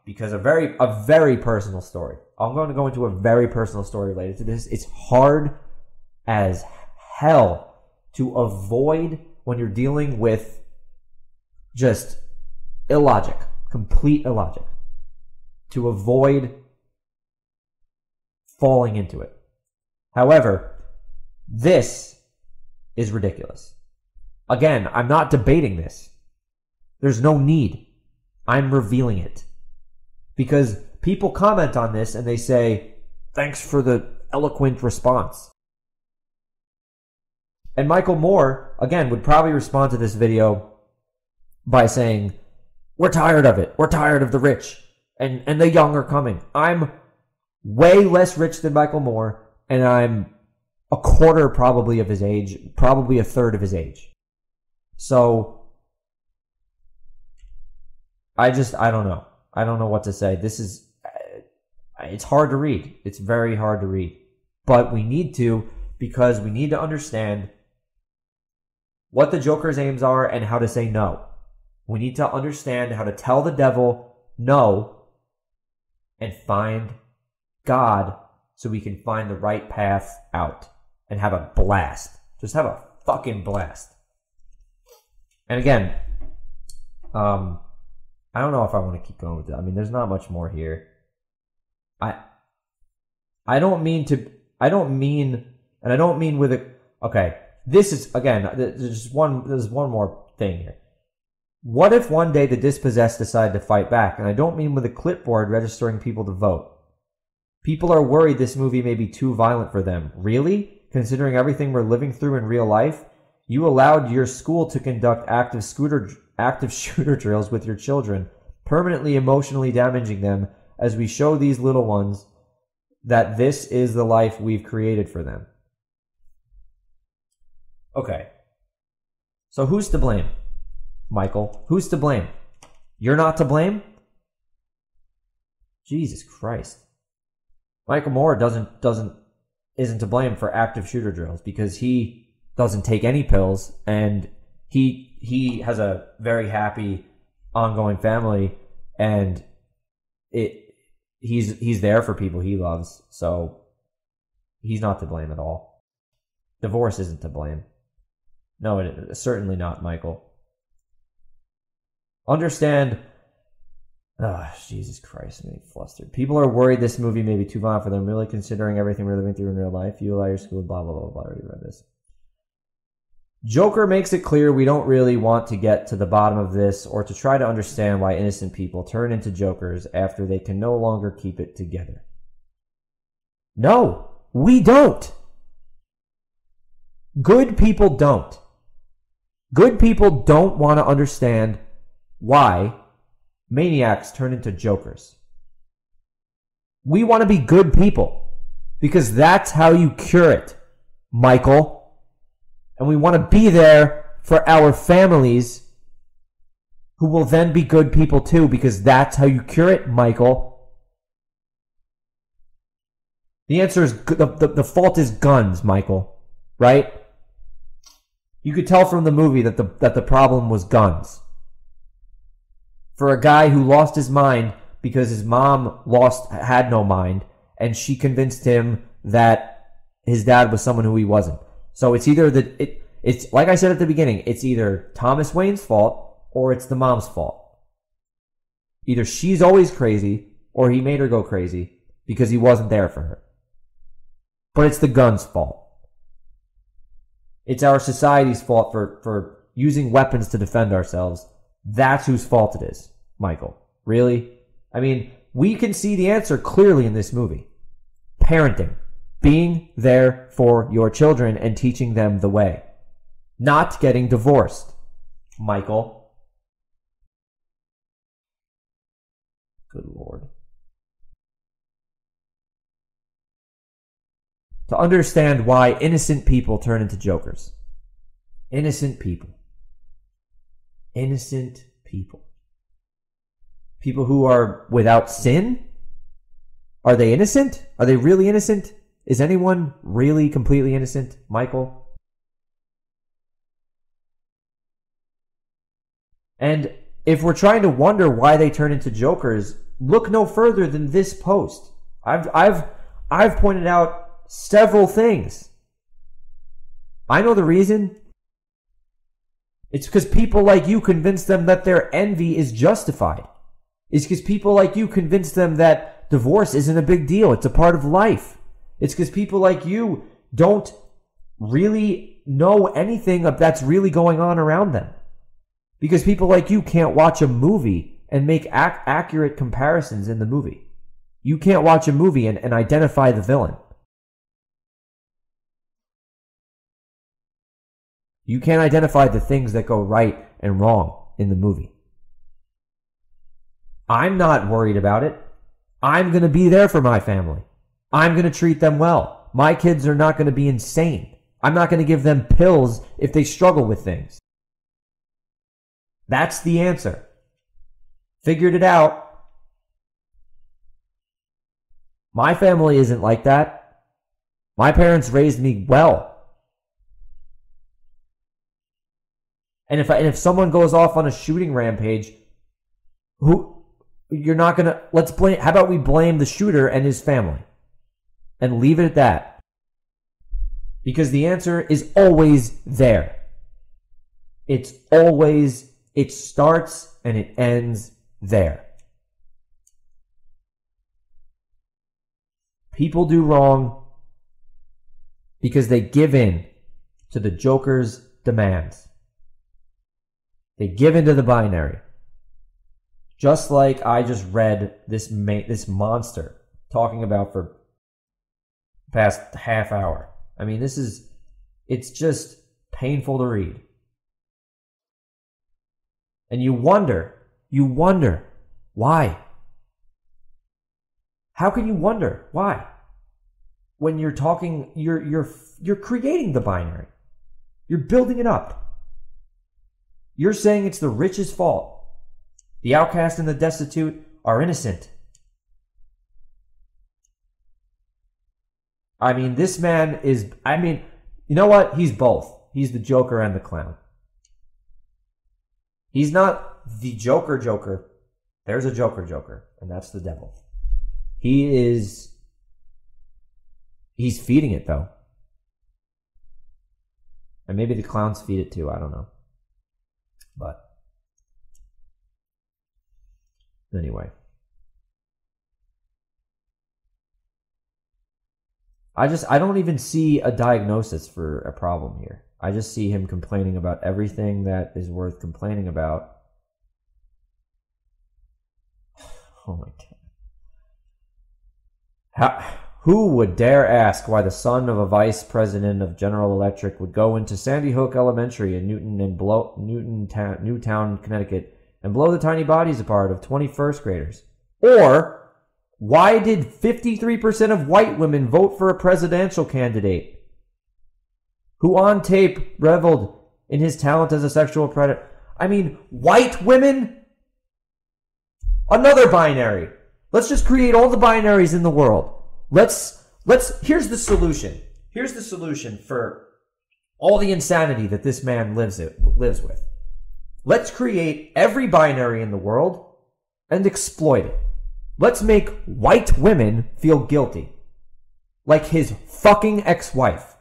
Because a very personal story. I'm going to go into a very personal story related to this. It's hard as hell to avoid when you're dealing with just illogic, complete illogic. To avoid falling into it. However, this is ridiculous. Again, I'm not debating this. There's no need. I'm revealing it. Because people comment on this and they say, thanks for the eloquent response. And Michael Moore, again, would probably respond to this video by saying, we're tired of it. We're tired of the rich. And the young are coming. I'm way less rich than Michael Moore, and I'm a quarter probably of his age, probably a third of his age. So, I don't know. I don't know what to say. This is, it's hard to read. It's very hard to read. But we need to, because we need to understand what the Joker's aims are and how to say no. We need to understand how to tell the devil no and find God so we can find the right path out and have a blast. Just have a fucking blast. And again, I don't know if I want to keep going with it. I mean, there's not much more here. I don't mean with it. Okay, this is, again, there's one more thing here. What if one day the dispossessed decide to fight back? And I don't mean with a clipboard registering people to vote. People are worried this movie may be too violent for them. Really? Considering everything we're living through in real life? You allowed your school to conduct active shooter drills with your children, permanently emotionally damaging them as we show these little ones that this is the life we've created for them. Okay. So who's to blame? Michael, who's to blame? You're not to blame? Jesus Christ. Michael Moore isn't to blame for active shooter drills because he doesn't take any pills and he has a very happy ongoing family and he's there for people he loves, so he's not to blame at all. Divorce isn't to blame. No, certainly not, Michael. Understand. Oh, Jesus Christ, I'm getting flustered. People are worried this movie may be too violent for them, really considering everything we're living through in real life. You allow your school, blah, blah, blah, blah. I already read this. Joker makes it clear we don't really want to get to the bottom of this or to try to understand why innocent people turn into Jokers after they can no longer keep it together. No, we don't. Good people don't. Good people don't want to understand why maniacs turn into Jokers. We want to be good people because that's how you cure it, Michael. And we want to be there for our families who will then be good people too because that's how you cure it, Michael. The answer is the fault is guns, Michael, right? You could tell from the movie that the problem was guns. for a guy who lost his mind because his mom had no mind, and she convinced him that his dad was someone who he wasn't. So it's either it's like I said at the beginning, it's either Thomas Wayne's fault or it's the mom's fault. Either she's always crazy or he made her go crazy because he wasn't there for her. But it's the gun's fault. It's our society's fault for using weapons to defend ourselves. That's whose fault it is, Michael. Really? I mean, we can see the answer clearly in this movie. Parenting. Being there for your children and teaching them the way. Not getting divorced, Michael. Good Lord. To understand why innocent people turn into jokers. Innocent people. Innocent people. People who are without sin? Are they innocent? Are they really innocent? Is anyone really completely innocent, Michael? And if we're trying to wonder why they turn into jokers, look no further than this post. I've pointed out several things. I know the reason. It's because people like you convince them that their envy is justified. It's because people like you convince them that divorce isn't a big deal. It's a part of life. It's because people like you don't really know anything that's really going on around them. Because people like you can't watch a movie and make accurate comparisons in the movie. You can't watch a movie and identify the villain. You can't identify the things that go right and wrong in the movie. I'm not worried about it. I'm going to be there for my family. I'm going to treat them well. My kids are not going to be insane. I'm not going to give them pills if they struggle with things. That's the answer. Figured it out. My family isn't like that. My parents raised me well. And if someone goes off on a shooting rampage, you're not going to, how about we blame the shooter and his family and leave it at that? Because the answer is always there. It starts and it ends there. People do wrong because they give in to the Joker's demands. They give into the binary. Just like I just read this monster talking about for the past half hour. I mean, it's just painful to read. And you wonder why? How can you wonder why? When you're talking, you're creating the binary. You're building it up. You're saying it's the rich's fault. The outcast and the destitute are innocent. I mean, this man is, you know what? He's both. He's the Joker and the clown. He's not the Joker. There's a Joker, and that's the devil. He's feeding it, though. And maybe the clowns feed it too, I don't know. But anyway. I don't even see a diagnosis for a problem here. I just see him complaining about everything that is worth complaining about. Oh my God. Who would dare ask why the son of a vice president of General Electric would go into Sandy Hook Elementary in Newtown, Connecticut, and blow the tiny bodies apart of 21st graders? Or why did 53% of white women vote for a presidential candidate who on tape reveled in his talent as a sexual predator? I mean, white women? Another binary. Let's just create all the binaries in the world. Here's the solution. Here's the solution for all the insanity that this man lives with. Let's create every binary in the world and exploit it. Let's make white women feel guilty. Like his fucking ex-wife.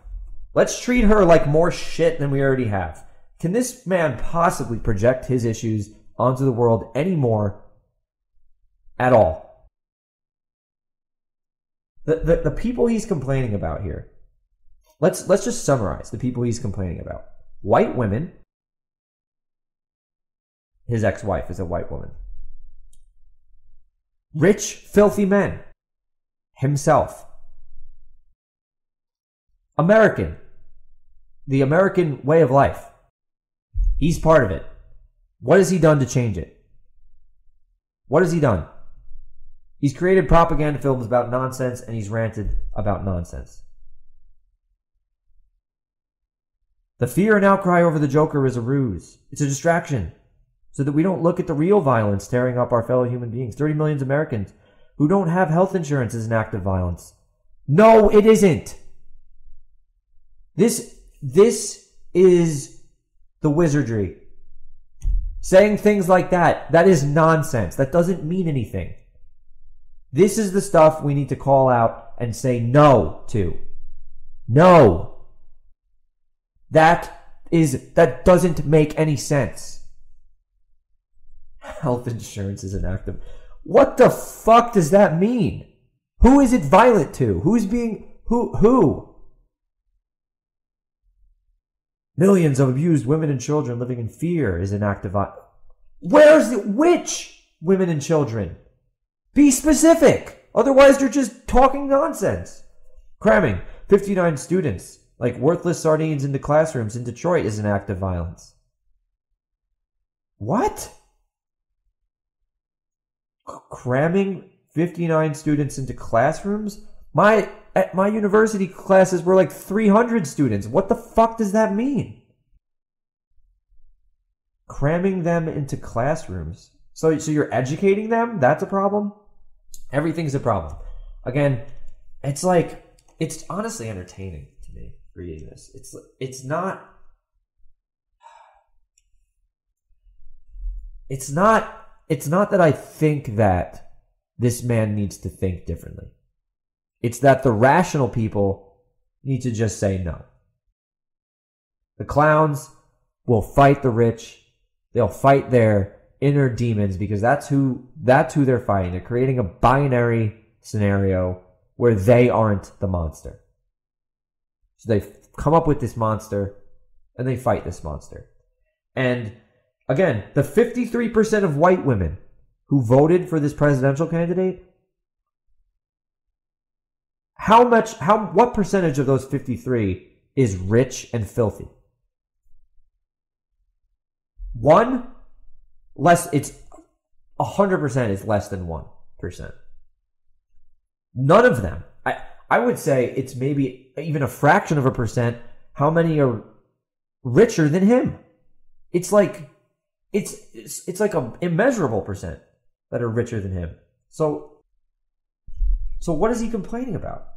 Let's treat her like more shit than we already have. Can this man possibly project his issues onto the world anymore at all? The people he's complaining about here. Let's just summarize the people he's complaining about. White women. His ex-wife is a white woman. Rich, filthy men. Himself. American. The American way of life. He's part of it. What has he done to change it? What has he done? He's created propaganda films about nonsense, and he's ranted about nonsense. The fear and outcry over the Joker is a ruse. It's a distraction, so that we don't look at the real violence tearing up our fellow human beings. 30 million Americans who don't have health insurance is an act of violence. No, it isn't. This is the wizardry. Saying things like that is nonsense. That doesn't mean anything. This is the stuff we need to call out and say no to. No. That doesn't make any sense. Health insurance is an act of... What the fuck does that mean? Who is it violent to? Who's being... Who? Millions of abused women and children living in fear is an act of... Where's it? Which women and children? Be specific. Otherwise, you're just talking nonsense. Cramming 59 students like worthless sardines into classrooms in Detroit is an act of violence. What? Cramming 59 students into classrooms? At my university classes were like 300 students. What the fuck does that mean? Cramming them into classrooms. So you're educating them? That's a problem? Everything's a problem. Again, it's honestly entertaining to me reading this. It's not that I think that this man needs to think differently. It's that the rational people need to just say no. The clowns will fight the rich. They'll fight their inner demons because that's who they're fighting. They're creating a binary scenario where they aren't the monster. So they come up with this monster and they fight this monster. And again, the 53% of white women who voted for this presidential candidate, what percentage of those 53 is rich and filthy? It's 100% is less than 1%. None of them. I would say it's maybe even a fraction of a percent how many are richer than him. It's like an immeasurable percent that are richer than him. So what is he complaining about?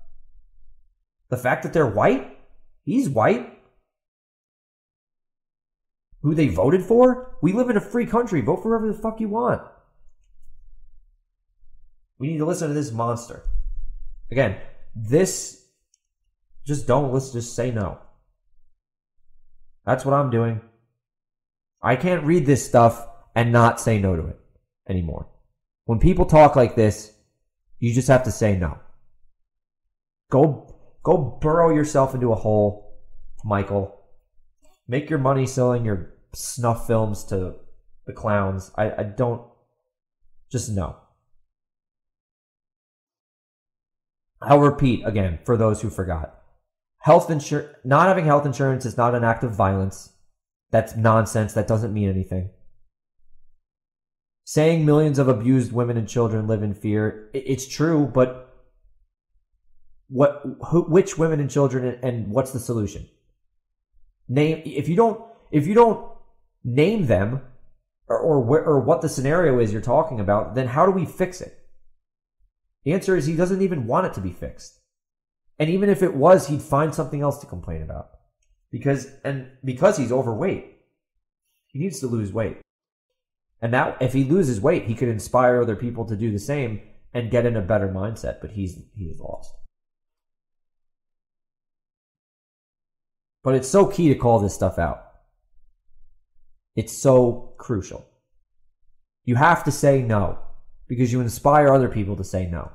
The fact that they're white? He's white. Who they voted for? We live in a free country. Vote for whoever the fuck you want. We need to listen to this monster. Again, let's just say no. That's what I'm doing. I can't read this stuff and not say no to it anymore. When people talk like this, you just have to say no. Go burrow yourself into a hole, Michael. Make your money selling your snuff films to the clowns. I don't... Just no. I'll repeat again for those who forgot. Not having health insurance is not an act of violence. That's nonsense. That doesn't mean anything. Saying millions of abused women and children live in fear, it's true, but which women and children, and what's the solution? If you don't name them or what the scenario is you're talking about, then how do we fix it? The answer is he doesn't even want it to be fixed. And even if it was, he'd find something else to complain about. Because he's overweight. He needs to lose weight. And that, if he loses weight, he could inspire other people to do the same and get in a better mindset, but he is lost. But it's so key to call this stuff out. It's so crucial. You have to say no because you inspire other people to say no.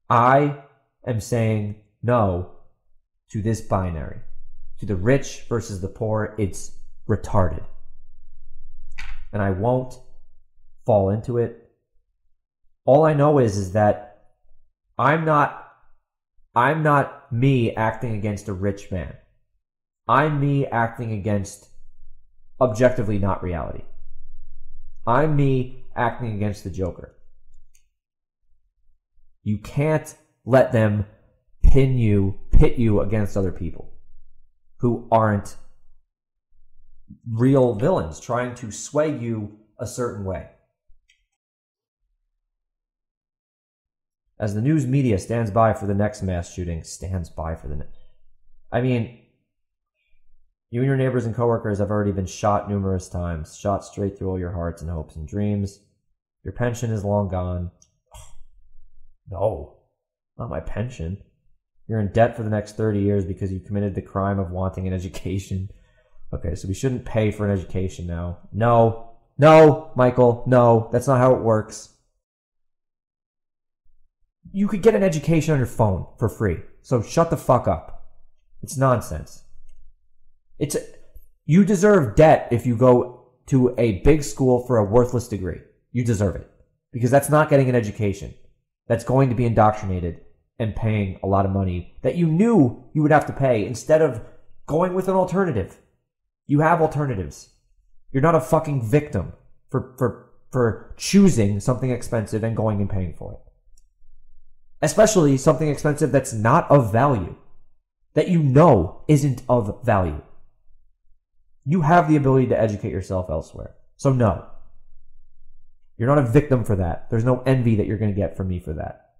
I am saying no to this binary. To the rich versus the poor, it's retarded. And I won't fall into it. All I know is that I'm not me acting against a rich man. I'm me acting against objectively not reality. I'm me acting against the Joker. You can't let them pit you against other people who aren't real villains trying to sway you a certain way. As the news media stands by for the next mass shooting, I mean, you and your neighbors and coworkers have already been shot numerous times, shot straight through all your hearts and hopes and dreams. Your pension is long gone. No, not my pension. You're in debt for the next 30 years because you committed the crime of wanting an education. Okay, so we shouldn't pay for an education now. No, Michael, no, that's not how it works. You could get an education on your phone for free, so shut the fuck up. It's nonsense. You deserve debt if you go to a big school for a worthless degree. You deserve it. Because that's not getting an education. That's going to be indoctrinated and paying a lot of money that you knew you would have to pay instead of going with an alternative. You have alternatives. You're not a fucking victim for choosing something expensive and going and paying for it. Especially something expensive that's not of value. That you know isn't of value. You have the ability to educate yourself elsewhere. So no. You're not a victim for that. There's no envy that you're going to get from me for that.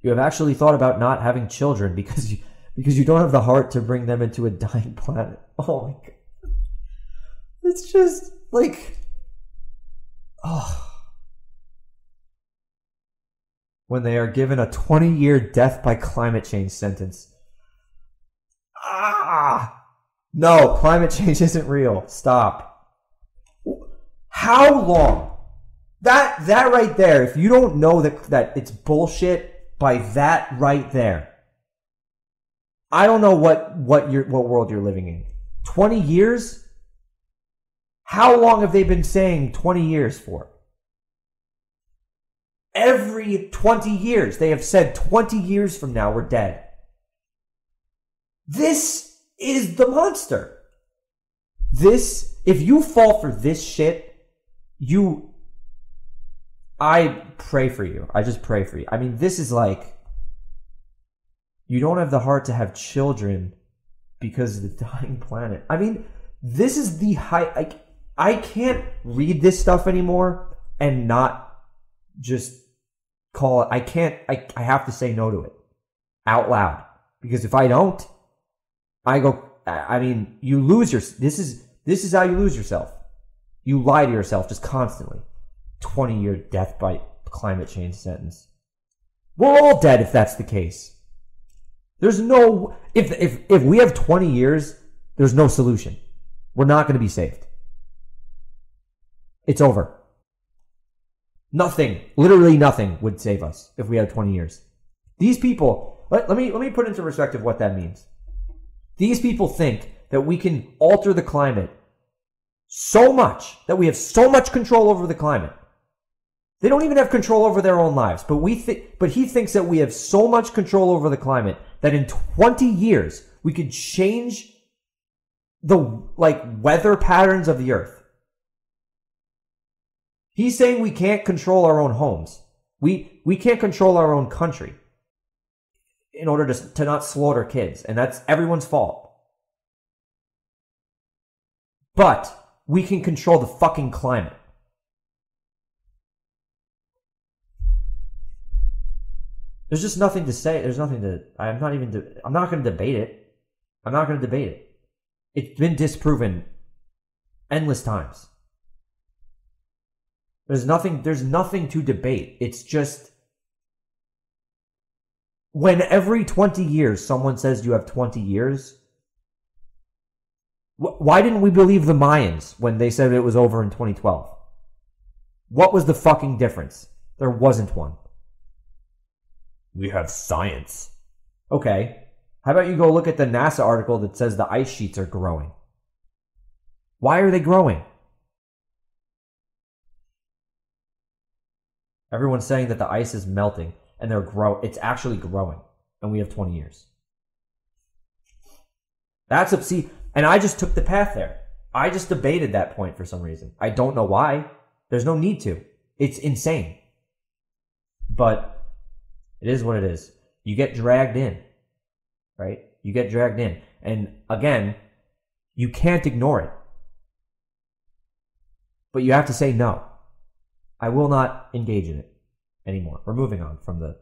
You have actually thought about not having children because you don't have the heart to bring them into a dying planet. Oh my God. It's just like, oh. When they are given a 20-year death by climate change sentence. No, climate change isn't real. Stop. How long? That right there, if you don't know that it's bullshit by that right there, I don't know what world you're living in. 20 years? How long have they been saying 20 years for? Every 20 years, they have said 20 years from now we're dead. This is the monster. This, if you fall for this shit, I pray for you. I just pray for you. I mean, this is like, you don't have the heart to have children because of the dying planet. I mean, this is the high, I can't read this stuff anymore and not just call it. I have to say no to it out loud, because if I don't, you lose this is how you lose yourself. You lie to yourself just constantly. 20-year death by climate change sentence. We're all dead if that's the case. There's no, if we have 20 years, there's no solution. We're not going to be saved. It's over. Nothing, literally nothing would save us if we had 20 years. These people, let me put into perspective what that means. These people think that we can alter the climate so much, that we have so much control over the climate. They don't even have control over their own lives, but he thinks that we have so much control over the climate that in 20 years we could change the weather patterns of the earth. He's saying we can't control our own homes. We can't control our own country in order to not slaughter kids, and that's everyone's fault. But we can control the fucking climate. There's just nothing to say. There's nothing to, I'm not going to debate it. I'm not going to debate it. It's been disproven endless times. There's nothing to debate. It's just when every 20 years someone says you have 20 years, why didn't we believe the Mayans when they said it was over in 2012? What was the fucking difference? There wasn't one. We have science. Okay. How about you go look at the NASA article that says the ice sheets are growing? Why are they growing? Everyone's saying that the ice is melting and it's actually growing, and we have 20 years. And I just took the path there. I just debated that point for some reason. I don't know why. There's no need to. It's insane. But it is what it is. You get dragged in, right? You get dragged in. And again, you can't ignore it. But you have to say no. I will not engage in it anymore. We're moving on from the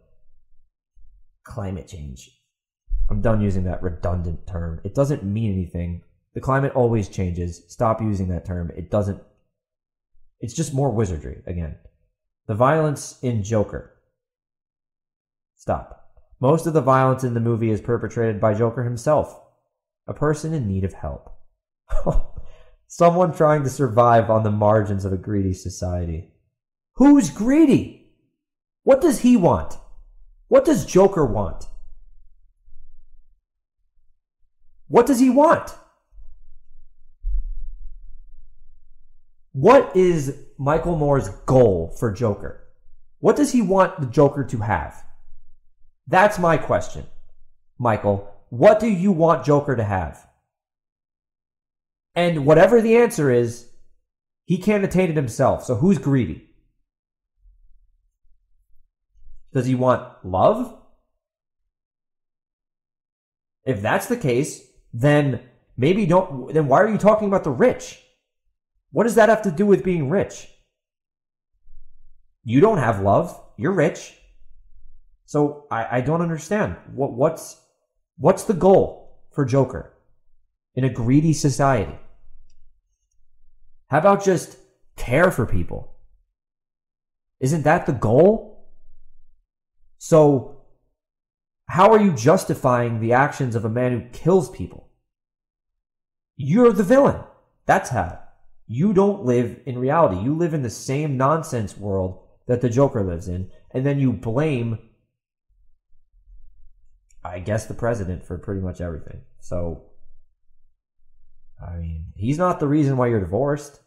climate change. I'm done using that redundant term. It doesn't mean anything. The climate always changes. Stop using that term. It's just more wizardry, again. The violence in Joker. Stop. Most of the violence in the movie is perpetrated by Joker himself, a person in need of help. Someone trying to survive on the margins of a greedy society. Who's greedy? What does he want? What does Joker want? What does he want? What is Michael Moore's goal for Joker? What does he want the Joker to have? That's my question. Michael, what do you want Joker to have? And whatever the answer is, he can't attain it himself. So who's greedy? Does he want love? If that's the case, then then why are you talking about the rich? What does that have to do with being rich? You don't have love. You're rich. So I don't understand. What's the goal for Joker in a greedy society? How about just care for people? Isn't that the goal? So how are you justifying the actions of a man who kills people? You're the villain. That's how. You don't live in reality. You live in the same nonsense world that the Joker lives in, and then you blame, I guess, the president for pretty much everything. So, I mean, he's not the reason why you're divorced.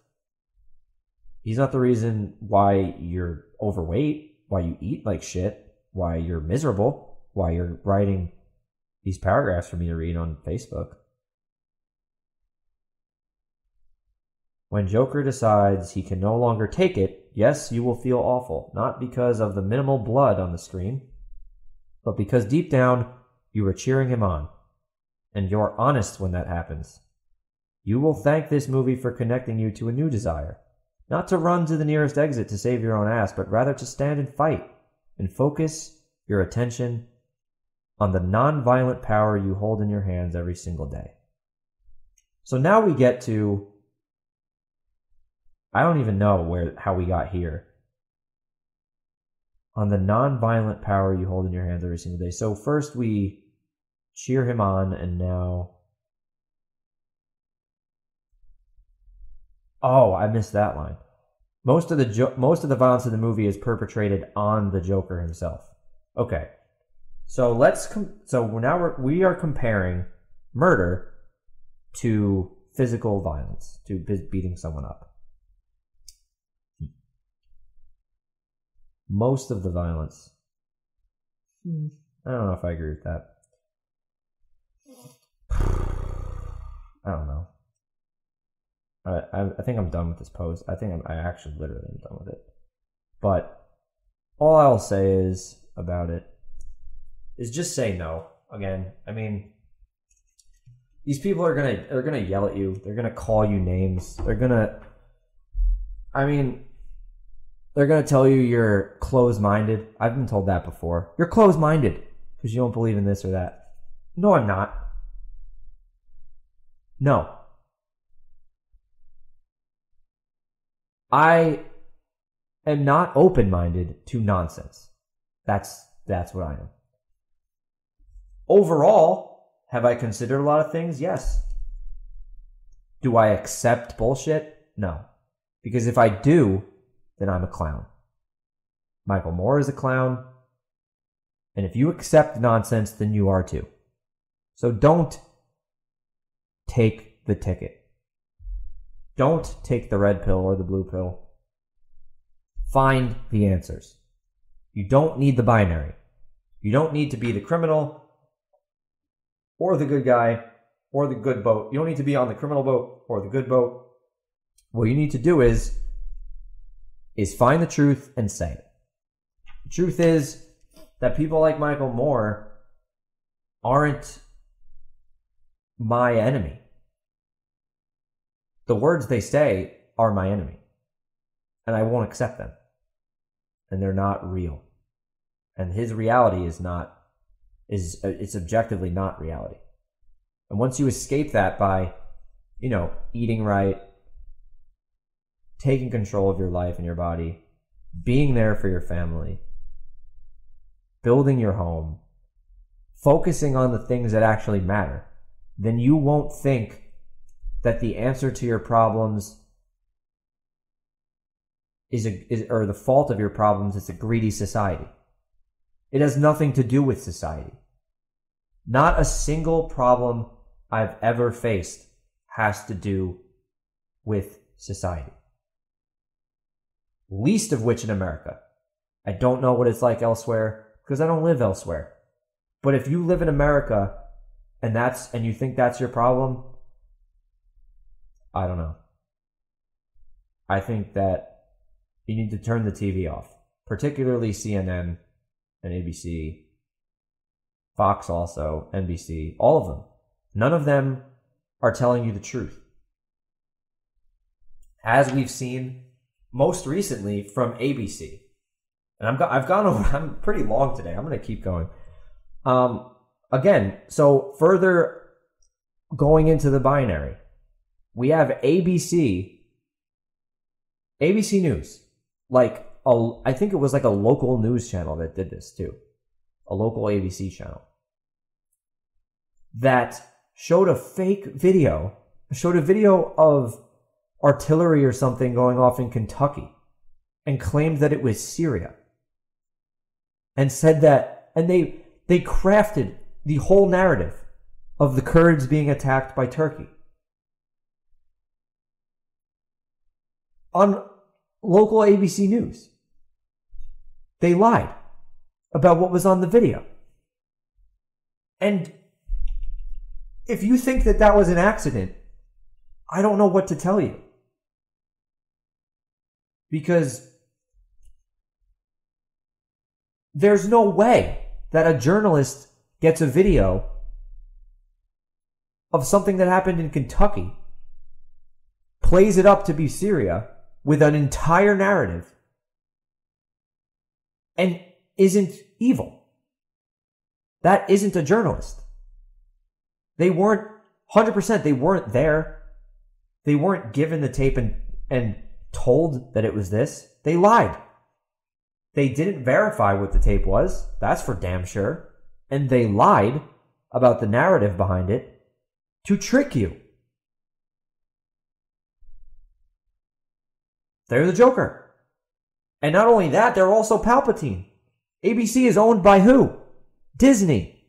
He's not the reason why you're overweight, why you eat like shit, why you're miserable, why you're writing these paragraphs for me to read on Facebook. When Joker decides he can no longer take it, yes, you will feel awful, not because of the minimal blood on the screen, but because deep down, you are cheering him on, and you're honest when that happens. You will thank this movie for connecting you to a new desire, not to run to the nearest exit to save your own ass, but rather to stand and fight, and focus your attention on the non-violent power you hold in your hands every single day. So now we get to, I don't even know how we got here. On the non-violent power you hold in your hands every single day. So first we cheer him on, and now... Oh, I missed that line. Most of the violence in the movie is perpetrated on the Joker himself. Okay. So now we are comparing murder to physical violence, to beating someone up. Most of the violence. I don't know if I agree with that. I don't know. I think I'm done with this post. I actually literally am done with it. But all I'll say is about it is just say no. Again, I mean, these people are gonna yell at you. They're gonna call you names. They're gonna tell you you're closed-minded. I've been told that before. You're closed-minded because you don't believe in this or that. No, I'm not. No. I am not open-minded to nonsense. That's what I am. Overall, have I considered a lot of things? Yes. Do I accept bullshit? No. Because if I do, then I'm a clown. Michael Moore is a clown. And if you accept nonsense, then you are too. So don't take the ticket. Don't take the red pill or the blue pill. Find the answers. You don't need the binary. You don't need to be the criminal or the good guy or the good boat. You don't need to be on the criminal boat or the good boat. What you need to do is find the truth and say it. The truth is that people like Michael Moore aren't my enemy. The words they say are my enemy. And I won't accept them. And they're not real. And his reality it's objectively not reality. And once you escape that by, eating right, taking control of your life and your body, being there for your family, building your home, focusing on the things that actually matter, then you won't think that the answer to your problems or the fault of your problems is a greedy society. It has nothing to do with society. Not a single problem I've ever faced has to do with society. Least of which in America. I don't know what it's like elsewhere because I don't live elsewhere. But if you live in America and you think that's your problem, I don't know. I think that you need to turn the TV off, particularly CNN and ABC, Fox also, NBC, all of them. None of them are telling you the truth. As we've seen most recently from ABC. And I've gone over, I'm pretty long today. I'm going to keep going. Again, so further going into the binary, we have ABC News. I think it was like a local news channel that did this too. A local ABC channel. That showed a video of artillery or something going off in Kentucky and claimed that it was Syria. And said that, and they crafted the whole narrative of the Kurds being attacked by Turkey. On local ABC News. They lied about what was on the video. And if you think that that was an accident, I don't know what to tell you. Because there's no way that a journalist gets a video of something that happened in Kentucky, plays it up to be Syria with an entire narrative, and isn't evil. That isn't a journalist. They weren't, 100%, they weren't there. They weren't given the tape and told that it was this. They lied. They didn't verify what the tape was. That's for damn sure. And they lied about the narrative behind it to trick you. They're the Joker. And not only that, they're also Palpatine. ABC is owned by who? Disney.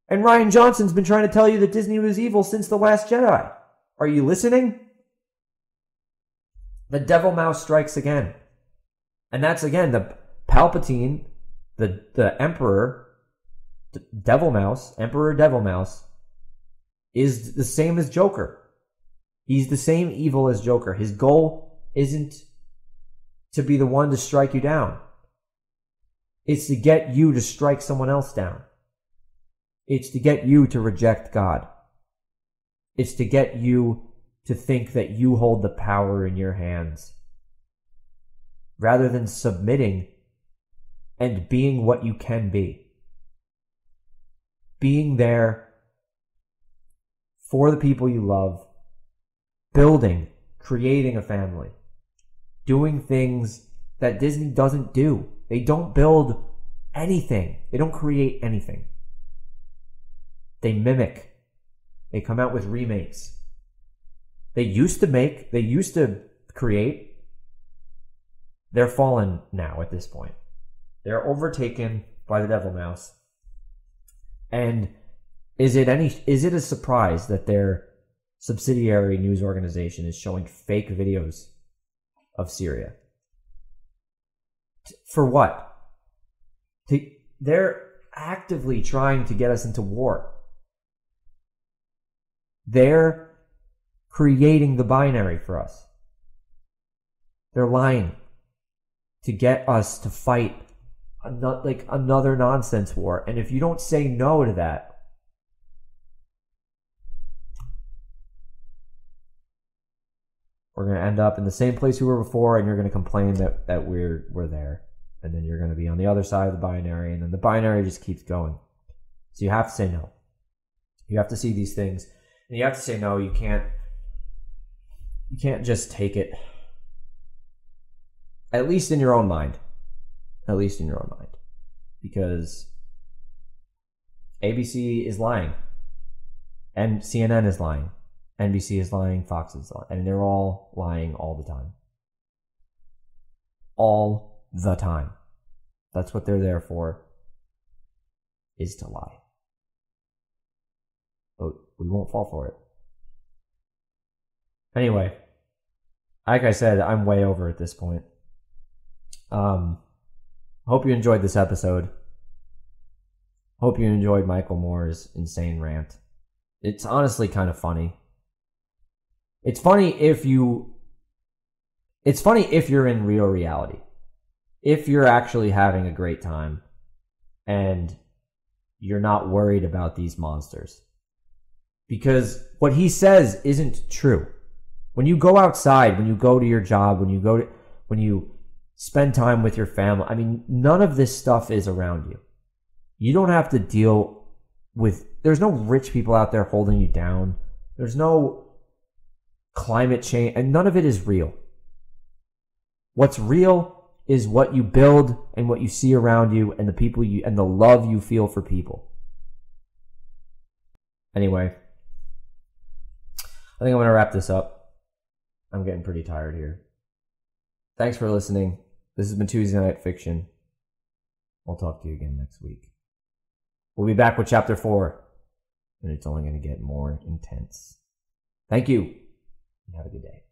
And Rian Johnson's been trying to tell you that Disney was evil since The Last Jedi. Are you listening? The devil mouse strikes again. And that's again the Palpatine, the Emperor, Devil Mouse, Emperor Devil Mouse, is the same as Joker. He's the same evil as Joker. His goal isn't to be the one to strike you down. It's to get you to strike someone else down. It's to get you to reject God. It's to get you to think that you hold the power in your hands, rather than submitting and being what you can be. Being there for the people you love, building, creating a family, doing things that Disney doesn't do. They don't build anything. They don't create anything. They mimic. They come out with remakes. They used to create. They're fallen now at this point. They're overtaken by the Devil Mouse. And is it a surprise that their subsidiary news organization is showing fake videos of Syria? For what? They're actively trying to get us into war. They're creating the binary for us. They're lying to get us to fight another nonsense war. And if you don't say no to that, we're going to end up in the same place we were before, and you're going to complain that we're there. And then you're going to be on the other side of the binary, and then the binary just keeps going. So you have to say no. You have to see these things, and you have to say no. You can't just take it, at least in your own mind. At least in your own mind. Because ABC is lying, and CNN is lying, NBC is lying, Fox is lying, and they're all lying all the time. All the time. That's what they're there for, is to lie. But we won't fall for it. Anyway, like I said, I'm way over at this point. Hope you enjoyed this episode. Hope you enjoyed Michael Moore's insane rant. It's honestly kind of funny. It's funny if you're in real reality. If you're actually having a great time and you're not worried about these monsters. Because what he says isn't true. When you go outside, when you go to your job, when you spend time with your family, I mean, none of this stuff is around you. You don't have to deal with, there's no rich people out there holding you down. There's no climate change, and none of it is real. What's real is what you build and what you see around you and the people and the love you feel for people. Anyway, I think I'm going to wrap this up. I'm getting pretty tired here. Thanks for listening. This has been Tuesday Night Fiction. I'll talk to you again next week. We'll be back with Chapter 4, and it's only going to get more intense. Thank you, and have a good day.